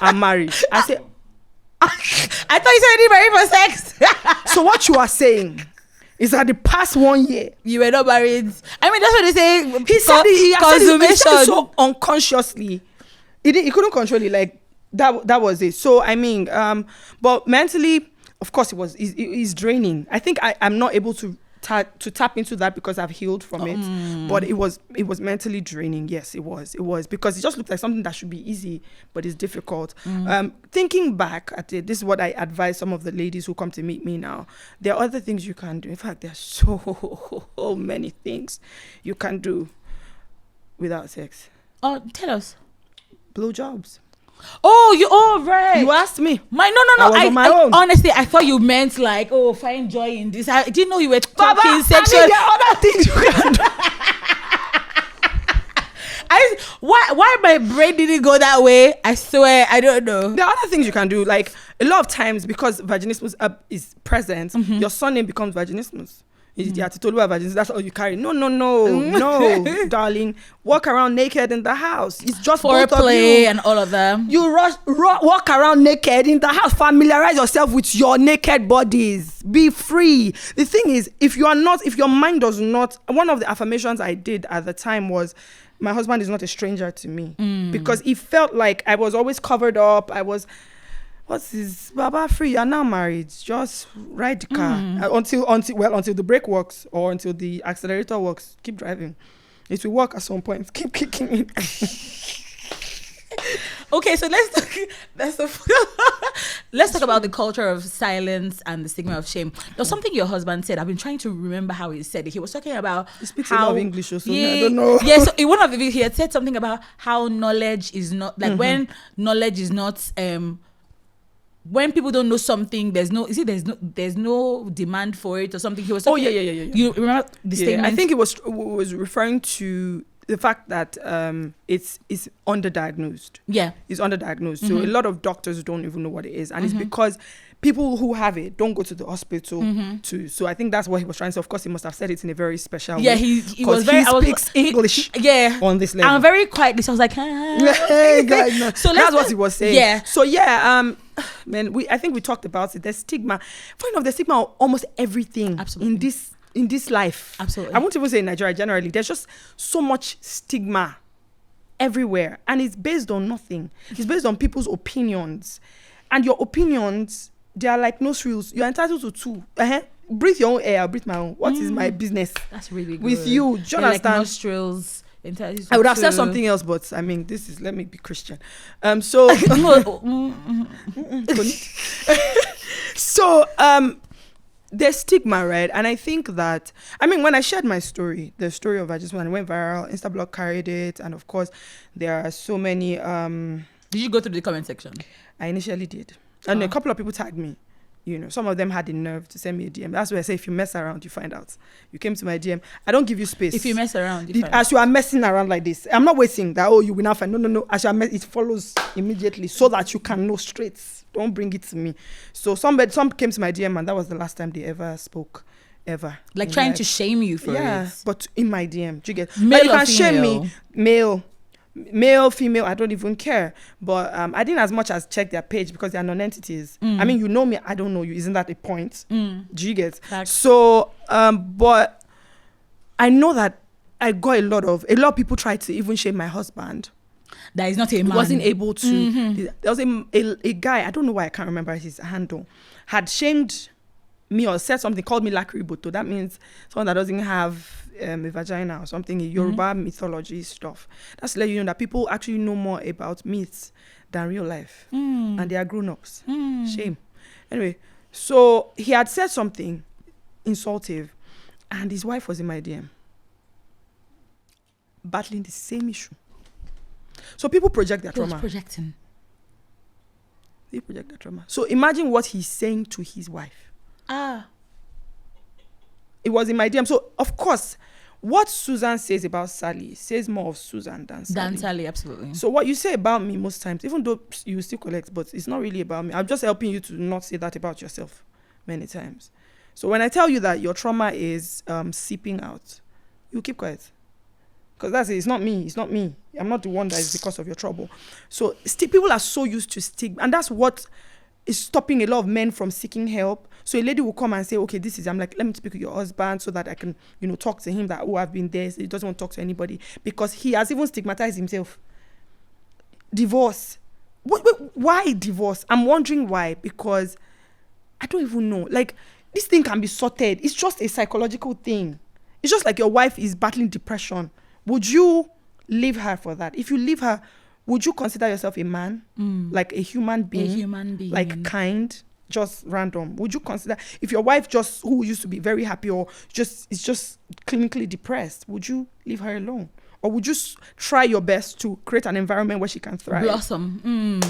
I'm married. I said, I thought you said you didn't marry for sex. So what you are saying is that the past 1 year you were not married. I mean, that's what they say. He said it so unconsciously. He couldn't control it. Like that was it. So I mean, but mentally, of course, it's draining. I think I'm not able to tap into that because I've healed from it. But it was mentally draining. Yes, it was because it just looked like something that should be easy, but it's difficult. Thinking back at it, this is what I advise some of the ladies who come to meet me now. There are other things you can do. In fact, there are so many things you can do without sex. Oh, tell us. Blowjobs. Right. You asked me. No. I was on my own. Honestly, I thought you meant like, find joy in this. I didn't know you were talking sexual. I mean, there are other things you can do. Why my brain didn't go that way? I swear, I don't know. There are other things you can do. Like a lot of times, because vaginismus is present, your surname becomes vaginismus. Yeah, TitOluwa Vaginismus, that's all you carry. No, darling. Walk around naked in the house. It's just foreplay and all of them. You walk around naked in the house. Familiarize yourself with your naked bodies. Be free. The thing is, if your mind does not, one of the affirmations I did at the time was, my husband is not a stranger to me. Because it felt like I was always covered up. What's this? Baba free, you're now married. Just ride the car until the brake works or until the accelerator works. Keep driving. It will work at some point. Keep kicking it. Okay, so let's talk about the culture of silence and the stigma of shame. There's something your husband said. I've been trying to remember how he said it. He was talking about he speaks a lot of English or something. I don't know. Yeah, so in one of the videos he had said something about how knowledge is not like when knowledge is not when people don't know something, there's no demand for it or something. He was talking, yeah. You remember the statement? I think it was referring to the fact that it's underdiagnosed. Yeah, it's underdiagnosed. So a lot of doctors don't even know what it is, and it's because people who have it don't go to the hospital too. So I think that's what he was trying to say. Of course, he must have said it in a very special way. Yeah, he speaks English. On this level, I'm very quietly. So I was like, hey guys, no. So that's what he was saying. Yeah. So man, I think we talked about it. There's stigma. Funny enough, there's stigma on almost everything. Absolutely. in this life. Absolutely. I won't even say in Nigeria generally. There's just so much stigma everywhere, and it's based on nothing. It's based on people's opinions, and your opinions, they are like nose reels. You're entitled to two. Breathe your own air. I'll breathe my own. What is my business? That's really good. With you. Do you understand? Like nostrils. I would have said something else, but I mean, let me be Christian. So So there's stigma, right? And I think that, I mean, when I shared my story, the story of Vaginismus, and it went viral, Instablog carried it, and of course there are so many Did you go through the comment section? I initially did, and a couple of people tagged me. You know, some of them had the nerve to send me a DM. That's why I say, if you mess around, you find out. You came to my DM. I don't give you space. If you mess around, as you are messing around like this, I'm not waiting that, oh, you will not find. No. As you are it follows immediately so that you can know straight. Don't bring it to me. So some came to my DM, and that was the last time they ever spoke, ever. Like trying to shame you for it. Yeah, but in my DM, do you get? Male you or can female? shame me, male, female, I don't even care. But I didn't as much as check their page because they are non-entities. I mean, you know me, I don't know you. Isn't that a point? Do you get? So, but I know that I got a lot of people tried to even shame my husband. That is not a man. He wasn't able to. There was a guy, I don't know why I can't remember his handle, had shamed me or said something, called me Lakriboto. That means someone that doesn't have a vagina or something, in Yoruba mythology stuff. That's to let you know that people actually know more about myths than real life. And they are grown-ups. Shame. Anyway, so he had said something insultive, and his wife was in my DM battling the same issue. So people project their trauma. Projecting. They project their trauma. So imagine what he's saying to his wife. It was in my DM. So, of course, what Susan says about Sally says more of Susan than Sally. Than Sally, absolutely. So what you say about me most times, even though you still collect, but it's not really about me. I'm just helping you to not say that about yourself many times. So when I tell you that your trauma is seeping out, you keep quiet. Because that's it. It's not me. It's not me. I'm not the one that is the cause of your trouble. So people are so used to stigma. And that's what is stopping a lot of men from seeking help. So a lady will come and say, okay, this is, I'm like, let me speak with your husband so that I can, talk to him that, oh, I've been there. So he doesn't want to talk to anybody because he has even stigmatized himself. Divorce. Why divorce? I'm wondering why, because I don't even know. Like, this thing can be sorted. It's just a psychological thing. It's just like your wife is battling depression. Would you leave her for that? If you leave her, would you consider yourself a man? Like a human being? A human being. Like kind? Just random. Would you consider, if your wife who used to be very happy or is just clinically depressed, would you leave her alone? Or would you try your best to create an environment where she can thrive? Blossom.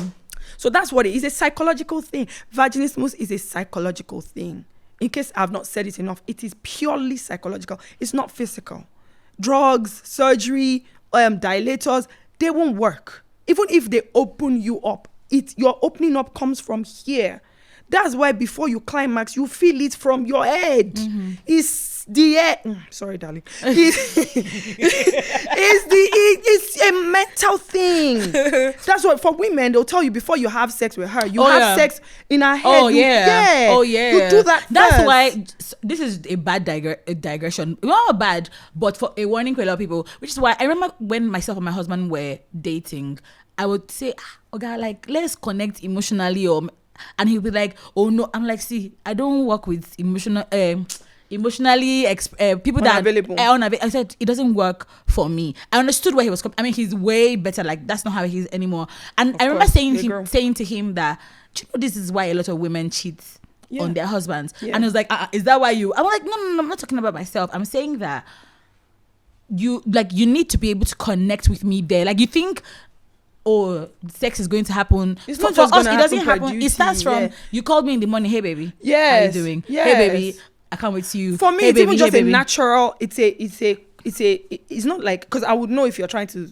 So that's what it is. It's a psychological thing. Vaginismus is a psychological thing. In case I've not said it enough, it is purely psychological. It's not physical. Drugs, surgery, dilators, they won't work. Even if they open you up, your opening up comes from here. That's why before you climax, you feel it from your head. It's the head. Sorry, darling. It's a mental thing. That's why for women, they'll tell you before you have sex with her, you have sex in her head. Oh, yeah. You do that That's first. why this is a bad digression. Not bad, but for a warning for a lot of people. Which is why I remember when myself and my husband were dating, I would say, okay, like, let's connect emotionally, and he'll be like, oh no. I'm like, see, I don't work with emotionally people unavailable. that are unavailable. I said, it doesn't work for me. I understood where he was coming. I mean, he's way better. Like, that's not how he is anymore. And I remember saying to him that, do you know, this is why a lot of women cheat on their husbands. And he was like, is that why you? I'm like, no, I'm not talking about myself. I'm saying that you need to be able to connect with me there. Like, you think, oh, sex is going to happen. It's not for just us, it doesn't happen. It starts from, you called me in the morning, hey baby, how are you doing? Hey baby, I can't wait to you. For me, hey, it's baby, even just hey, a baby. natural, it's not like, because I would know if you're trying to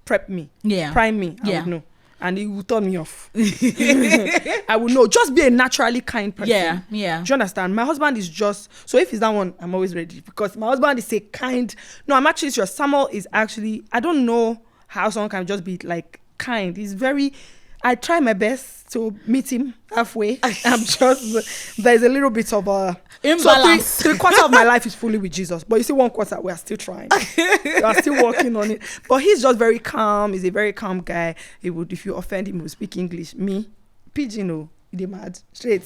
prep me, prime me, I would know. And it will turn me off. I would know. Just be a naturally kind person. Do you understand? My husband is just, so if he's that one, I'm always ready. Because my husband is a kind, no, I'm actually sure Samuel is actually, I don't know how someone can just be like kind. He's very, I try my best to meet him halfway. I'm just, there's a little bit of a imbalance. So three quarter of my life is fully with Jesus, but you see 1 quarter we are still trying. We are still working on it. But he's just very calm. He's a very calm guy. He would, if you offend him, he would speak English. Me, pidgin, they mad straight.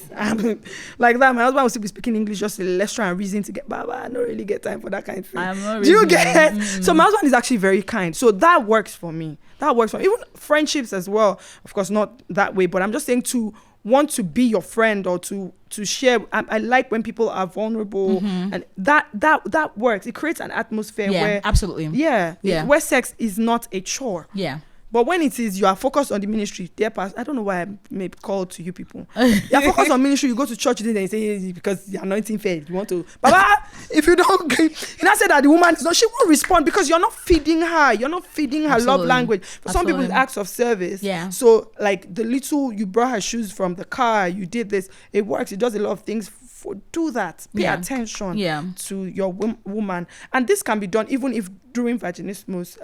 Like that. My husband will still be speaking English. Just let's try and reason to get. Baba, I don't really get time for that kind of thing. I'm not Do you get? So my husband is actually very kind. So that works for me. Even friendships as well. Of course, not that way. But I'm just saying to want to be your friend or to share. I like when people are vulnerable, and that works. It creates an atmosphere where absolutely, where sex is not a chore. Yeah. But when it is, you are focused on the ministry. I don't know why I may call to you people. You are focused on ministry. You go to church today and you say, because the anointing failed. You want to, Baba, if you don't, you not say that the woman is not, she won't respond because you're not feeding her. You're not feeding her love language. For some people, it's acts of service. Yeah. So like the little, you brought her shoes from the car, you did this, it works. It does a lot of things. Do that. Pay attention to your woman. And this can be done even if during vaginismus,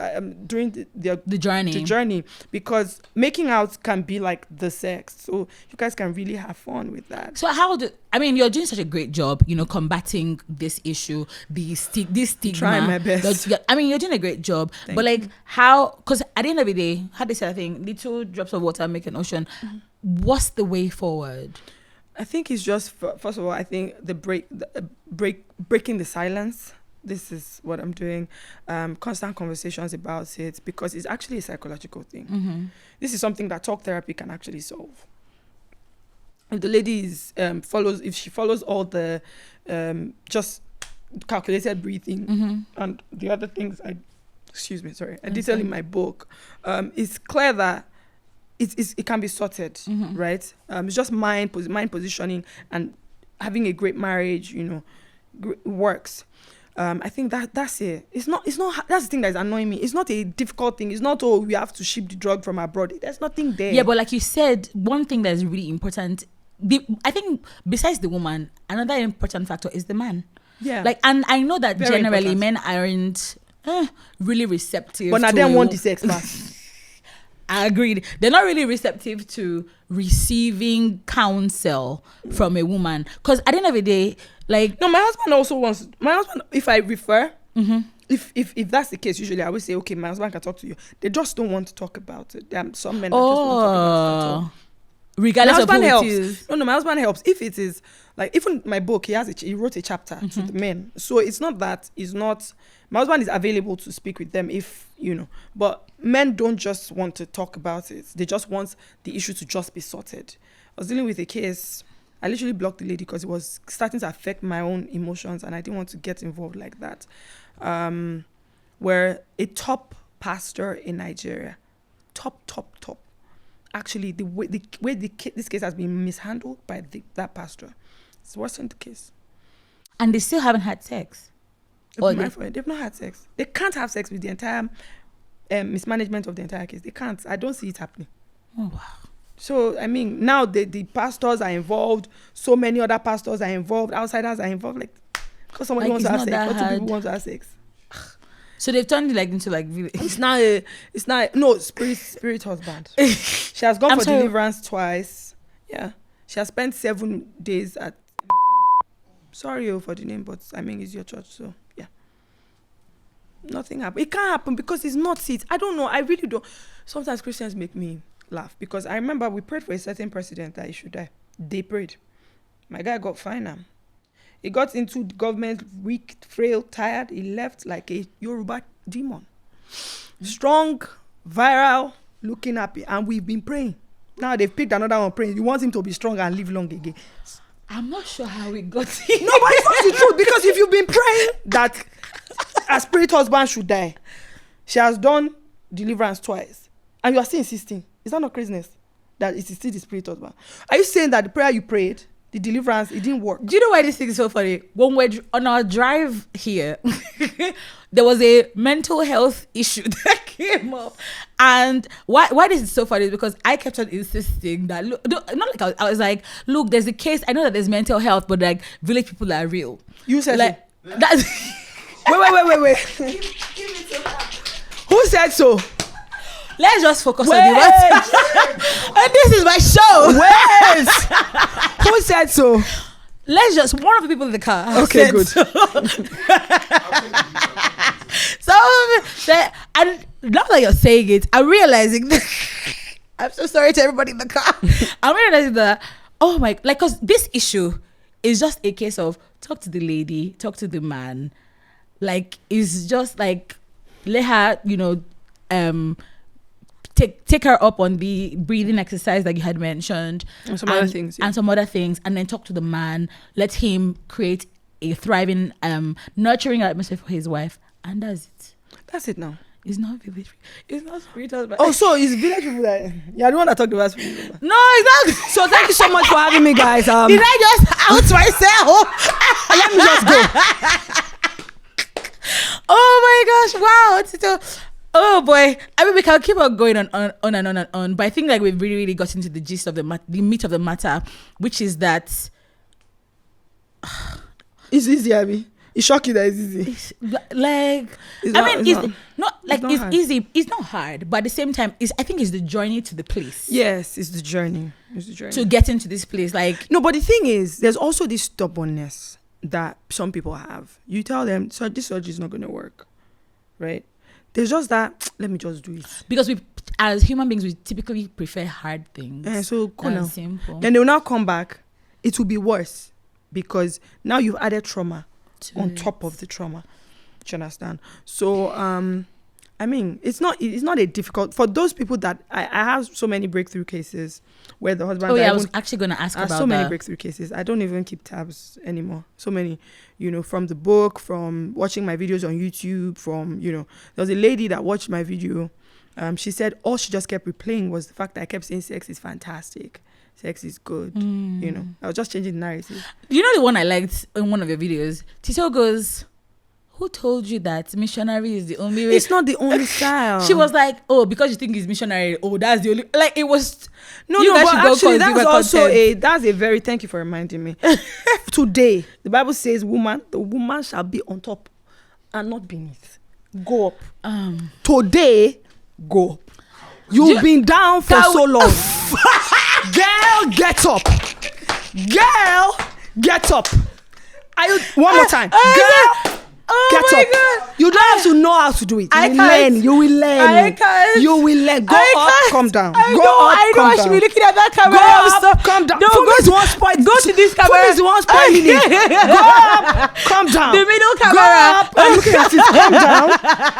during the journey, because making out can be like the sex. So you guys can really have fun with that. So you're doing such a great job, combating this issue, this stigma. Trying my best. You're doing a great job. Thank but you. how, because at the end of the day, how they say I think little drops of water make an ocean. What's the way forward? I think it's just, first of all, I think breaking the silence. This is what I'm doing. Constant conversations about it, because it's actually a psychological thing. This is something that talk therapy can actually solve. If the lady if she follows all the just calculated breathing and the other things I detail in my book, it's clear that it can be sorted, right? It's just mind positioning and having a great marriage, works. I think that's it. It's not. That's the thing that is annoying me. It's not a difficult thing. It's not, we have to ship the drug from abroad. There's nothing there. Yeah, but like you said, one thing that is really important. I think besides the woman, another important factor is the man. Yeah. And I know that Very generally important. men aren't really receptive. But now to them want the sex fast. I agreed. They're not really receptive to receiving counsel from a woman. Because at the end of the day, no, my husband also wants. My husband, if I refer, if that's the case, usually I would say, okay, my husband can talk to you. They just don't want to talk about it. There are some men that just don't talk about it at all. Regardless of who helps. it is. No, my husband helps. If it is even my book, he wrote a chapter to the men. So it's not that. It's not. My husband is available to speak with them if But men don't just want to talk about it. They just want the issue to just be sorted. I was dealing with a case. I literally blocked the lady because it was starting to affect my own emotions, and I didn't want to get involved like that. Where a top pastor in Nigeria, top. Actually, the way this case has been mishandled by that pastor, it's worsened the case. And they still haven't had sex. They've not had sex. They can't have sex with the entire mismanagement of the entire case. They can't. I don't see it happening. Oh, wow. So, now the pastors are involved. So many other pastors are involved. Outsiders are involved. Because somebody wants to have sex. Or two people want to have sex. So they've turned it into really. It's not spirit husband. She has gone for deliverance twice. Yeah. She has spent 7 days at. Sorry for the name, but it's your church, so yeah. Nothing happened. It can't happen because it's not it. I don't know. I really don't. Sometimes Christians make me laugh because I remember we prayed for a certain president that he should die. They prayed. My guy got fined. He got into the government, weak, frail, tired. He left like a Yoruba demon. Strong, viral, looking happy. And we've been praying. Now they've picked another one praying. You want him to be strong and live long again. I'm not sure how we got it. No, but it's not the truth. Because if you've been praying that a spirit husband should die, she has done deliverance twice, and you are still insisting. Is that not craziness? That it is still the spirit husband. Are you saying that the prayer you prayed, the deliverance, it didn't work? Do you know why this thing is so funny? When we're on our drive here, there was a mental health issue that came up. And why this is so funny is because I kept on insisting that, look, not like I was like, look, there's a case, I know that there's mental health, but village people are real. You said so. That's wait. Give it to her. Who said so? Let's just focus on the matter. And this is my show. Wait. Who said so? Let's just, one of the people in the car. Okay, good. So, and now that you're saying it, I'm realizing that I'm so sorry to everybody in the car. I'm realizing that, because this issue is just a case of talk to the lady, talk to the man. It's just let her, take her up on the breathing exercise that you had mentioned, and some other things, and some other things, and then talk to the man, let him create a thriving, nurturing atmosphere for his wife, and that's it now. It's not village. It's not spiritual. But so it's village people that the one that talked about spiritual. No, it's not. So thank you so much for having me, guys. Did I just out myself? Let me just go. Oh my gosh! Wow, Tito. Oh boy! I mean, we can keep on going on and on and on, but I think like we've really got into the gist of the meat of the matter, which is that it's easy, Abby. It's shocking that it's easy. It's easy. It's not hard, but at the same time, I think it's the journey to the place. Yes, it's the journey. To get into this place. Like, no, but the thing is, there's also this stubbornness that some people have. You tell them, so this surgery is not going to work, right? There's just that, let me just do it. Because we, as human beings, we typically prefer hard things. So cool. Simple. Then they will now come back. It will be worse because now you've added trauma on top of the trauma. Do you understand? So I mean, it's not a difficult for those people that I have so many breakthrough cases where the husband. Oh yeah, I was actually going to ask about so many breakthrough cases. I don't even keep tabs anymore. So many, from the book, from watching my videos on YouTube, from there was a lady that watched my video. She said all she just kept replaying was the fact that I kept saying sex is fantastic. Sex is good. I was just changing the narrative. You know the one I liked in one of your videos? Tito goes, who told you that missionary is the only way? It's not the only style. She was like, oh, because you think he's missionary. Oh, that's the only... Like, it was... No, but actually, that's a very... Thank you for reminding me. Today, the Bible says, the woman shall be on top and not beneath. Go up. Today, go up. You've been down for so long. Girl, get up. Girl, get up. One more time. Girl, get up. God. You don't have to know how to do it. You will learn. You will learn. Go up, come down. I know I should be looking at that camera. Go up, come down. No, go to this camera. Go up, come down. The middle camera. Go up. I'm looking at it. Come down.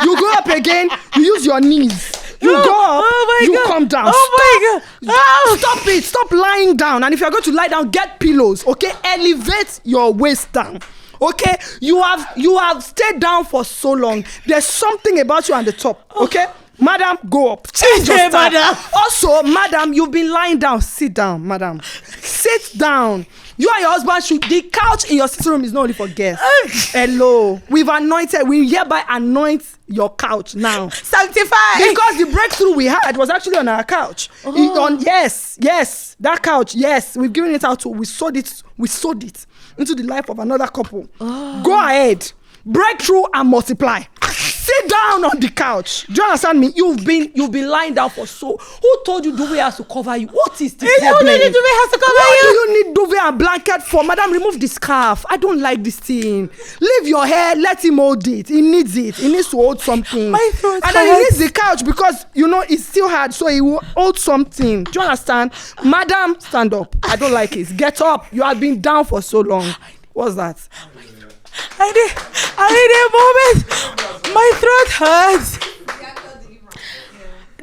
You go up again. You use your knees. You go up, you come down. Oh my God. Stop it. Stop lying down. And if you're going to lie down, get pillows, okay? Elevate your waist down. Okay? You have stayed down for so long. There's something about you on the top, okay? Madam, go up. Change your style. Also, madam, you've been lying down. Sit down, madam. Sit down. You and your husband the couch in your sitting room is not only for guests. Hello. We hereby anoint your couch now. Sanctify. Because the breakthrough we had was actually on our couch. Yes, that couch, yes. We've given it out to, we sowed it into the life of another couple. Go ahead. Breakthrough and multiply. Sit down on the couch. Do you understand me? You've been lying down for so. Who told you duvet has to cover you? What is the problem? Duvet has to cover What do you need duvet and blanket for? Madam, remove the scarf. I don't like this thing. Leave your hair. Let him hold it. He needs it. He needs to hold something. My throat and then he needs the couch because it's still hard, so he will hold something. Do you understand? Madam, stand up. I don't like it. Get up. You have been down for so long. What's that? I need a moment. My throat hurts.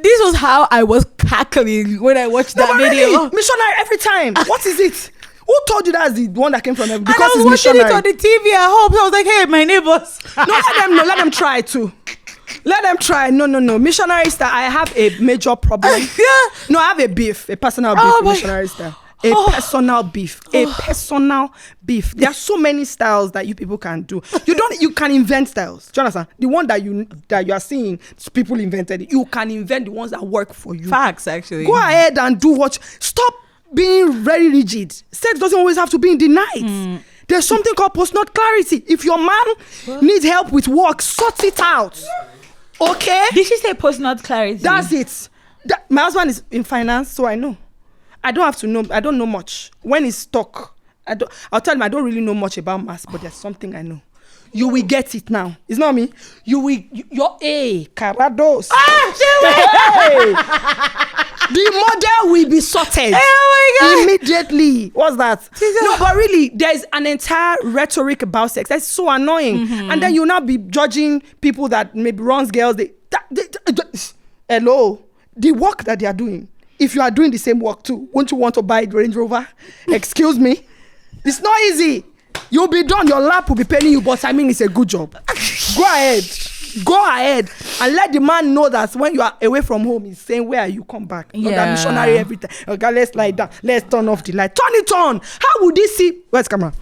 This was how I was cackling when I watched that video. Really? Missionary every time. What is it? Who told you that's the one that came from heaven? Because I was watching it on the TV at home. So I was like, hey, my neighbors. Let them try too. Let them try. No. Missionary style, I have a major problem. No, I have a personal beef with missionary style. Personal beef. Personal beef. There are so many styles that you people can do. You can invent styles. Do you understand? The one that you are seeing, people invented it. You can invent the ones that work for you. Facts, actually. Go ahead and do stop being very rigid. Sex doesn't always have to be in the night. There's something called post-nut clarity. If your man needs help with work, sort it out. Okay? Did she say post-nut clarity? That's it. My husband is in finance, so I know. I don't have to know. I don't know much. When he's stuck, I'll tell him I don't really know much about maths, but there's something I know. You will get it now. It's not me. Your Carados. The model will be sorted. Oh my God. Immediately. What's that? No, but really, there's an entire rhetoric about sex. That's so annoying. And then you'll not be judging people that maybe runs girls. Hello. the work that they are doing, if you are doing the same work too, won't you want to buy the Range Rover? Excuse me. It's not easy. You'll be done. Your lap will be paying you, but I mean, it's a good job. Go ahead and let the man know that when you are away from home, he's saying, where are you? Come back. Not that missionary every time. Okay, let's lie down. Let's turn off the light. Turn it on. How would he see? Where's camera?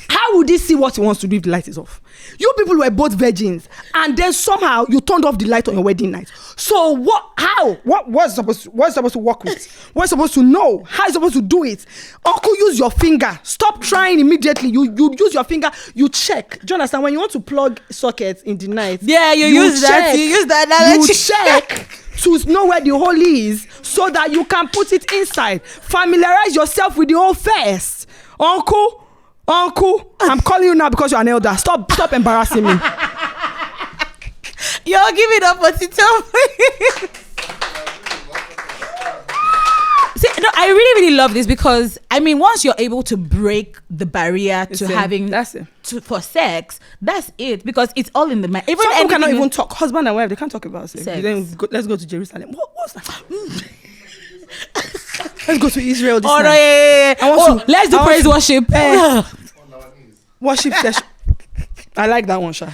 How would he see what he wants to do if the light is off? You people were both virgins, and then somehow you turned off the light on your wedding night. So what? How? What's supposed to work with? What's supposed to know? How is supposed to do it? Uncle, use your finger. Stop trying immediately. You use your finger. You check. Do you understand? When you want to plug sockets in the night, you use that. You use that. You check to know where the hole is, so that you can put it inside. Familiarize yourself with the hole first, Uncle, I'm calling you now because you're an elder. Stop embarrassing me. You're giving up for Tito. See, no, I really love this because I mean, once you're able to break the barrier to having for sex, that's it, because it's all in the mind. Even some people cannot even talk. Husband and wife, they can't talk about sex. Let's go to Jerusalem. What's that? Let's go to Israel this night. Let's do praise worship. Worship session. I like that one, Sha.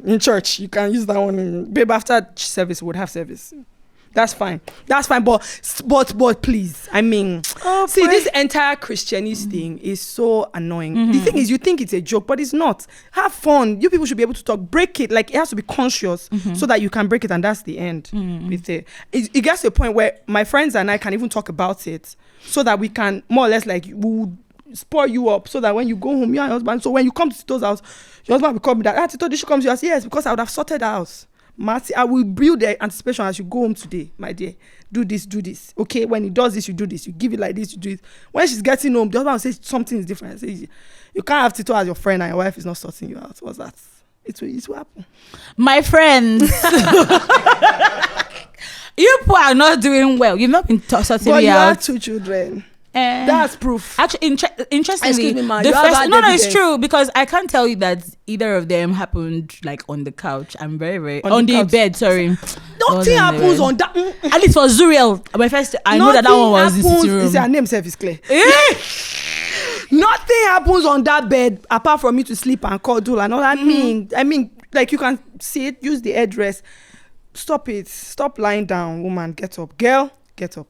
In church, you can use that one. Babe, after service, we would have service. That's fine. But please, I mean, this entire Christianese thing is so annoying. The thing is, you think it's a joke, but it's not. Have fun. You people should be able to talk. Break it. Like, it has to be conscious so that you can break it, and that's the end with it. It gets to a point where my friends and I can even talk about it so that we can more or less, like, we would spoil you up so that when you go home, you and your husband, so when you come to Tito's house, your husband will call me that, Tito, did she come to your house? Yes, because I would have sorted the house. Marty, I will build the anticipation as you go home today, my dear. Do this. Okay, when he does this, you do this. You give it like this, you do it. When she's getting home, the husband will say something is different. Say, you can't have Tito as your friend and your wife is not sorting you out. What's that? It will happen. My friends, you people are not doing well. You've not been sorting me out. But you have 2 children. That's proof. Actually, interestingly, me, ma, it's true, because I can't tell you that either of them happened like on the couch. I'm very on the bed. Sorry, nothing happens on that. At least for Zuriel, my first. I know that one was in the sitting room. Her name self is clear. Nothing happens on that bed apart from me to sleep and cuddle and all that. I mean, like, you can see it. Use the headdress. Stop it. Stop lying down, woman. Get up, girl. Get up.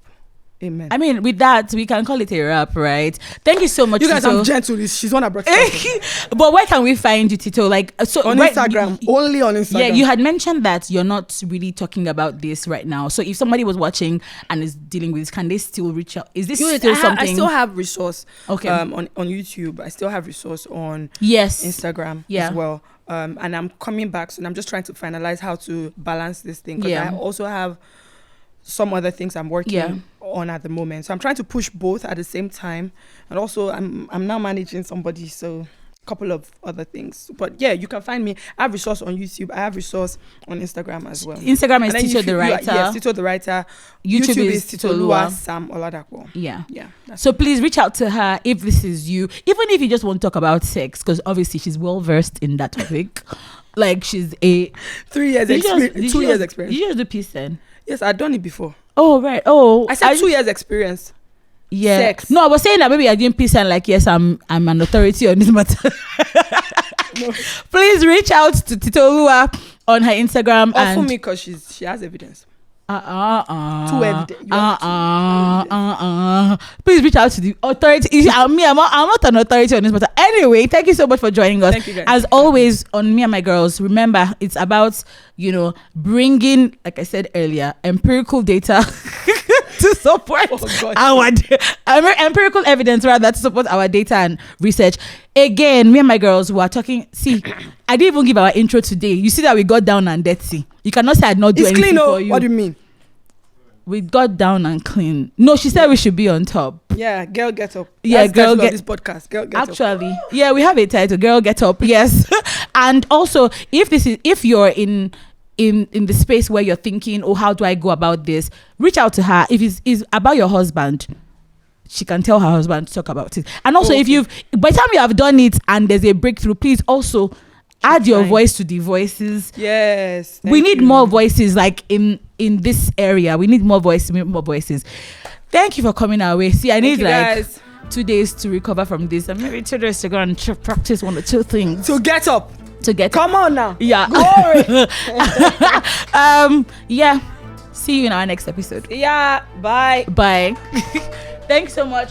Amen. I mean, with that, we can call it a wrap, right? Thank you so much, you guys, Tito. I'm gentle. She's one I brought it. But where can we find you, Tito? Like, so on Instagram. Only on Instagram. Yeah, you had mentioned that you're not really talking about this right now. So if somebody was watching and is dealing with this, can they still reach out? Is this still something? I still have resource on YouTube. I still have resource on Instagram as well. And I'm coming back, so I'm just trying to finalize how to balance this thing. Because I also have some other things I'm working on at the moment, so I'm trying to push both at the same time, and also I'm now managing somebody, so a couple of other things. But yeah, you can find me. I have resource on YouTube. I have resource on Instagram as well. Instagram is Tito the Writer. Yes, Tito the Writer. YouTube is TitOluwa Sam Oladapo. Yeah. So please reach out to her if this is you, even if you just want to talk about sex, because obviously she's well versed in that topic. Like, she's a 3 years experience. 2 years experience. You just do peace then. Yes, I've done it before. Oh, right. Oh, I said 2 years experience. Yeah. Sex. No, I was saying that maybe you're doing peace and like, yes, I'm an authority on this matter. No. Please reach out to TitOluwa on her Instagram. Or for me, because she has evidence. Too evident. Please reach out to the authority. I'm not an authority on this matter. Anyway, thank you so much for joining us. Thank you, guys. As always, on Me and My Girls, remember, it's about, bringing, like I said earlier, empirical data to support our empirical evidence, rather, to support our data and research. Again, Me and My Girls, we are talking. See, I didn't even give our intro today. You see that we got down and dirty. You cannot say I did not do anything for you. What do you mean? We got down and clean. No, she said we should be on top. Yeah, girl, get up. Yeah, that's girl, get this podcast. Girl, get up. Actually, yeah, we have a title. Girl, get up. Yes, and also if you're in the space where you're thinking, oh, how do I go about this? Reach out to her. If it's about your husband, she can tell her husband to talk about it. And also, if by the time you have done it and there's a breakthrough, please also Add your voice to the voices. Yes. We need more voices, like in this area. We need more voices. Thank you for coming our way. See, I need guys. 2 days to recover from this, and maybe 2 days to go and practice 1 or 2 things. To get up. Come on now. Yeah. Glory. Yeah. See you in our next episode. Yeah. Bye. Bye. Thanks so much.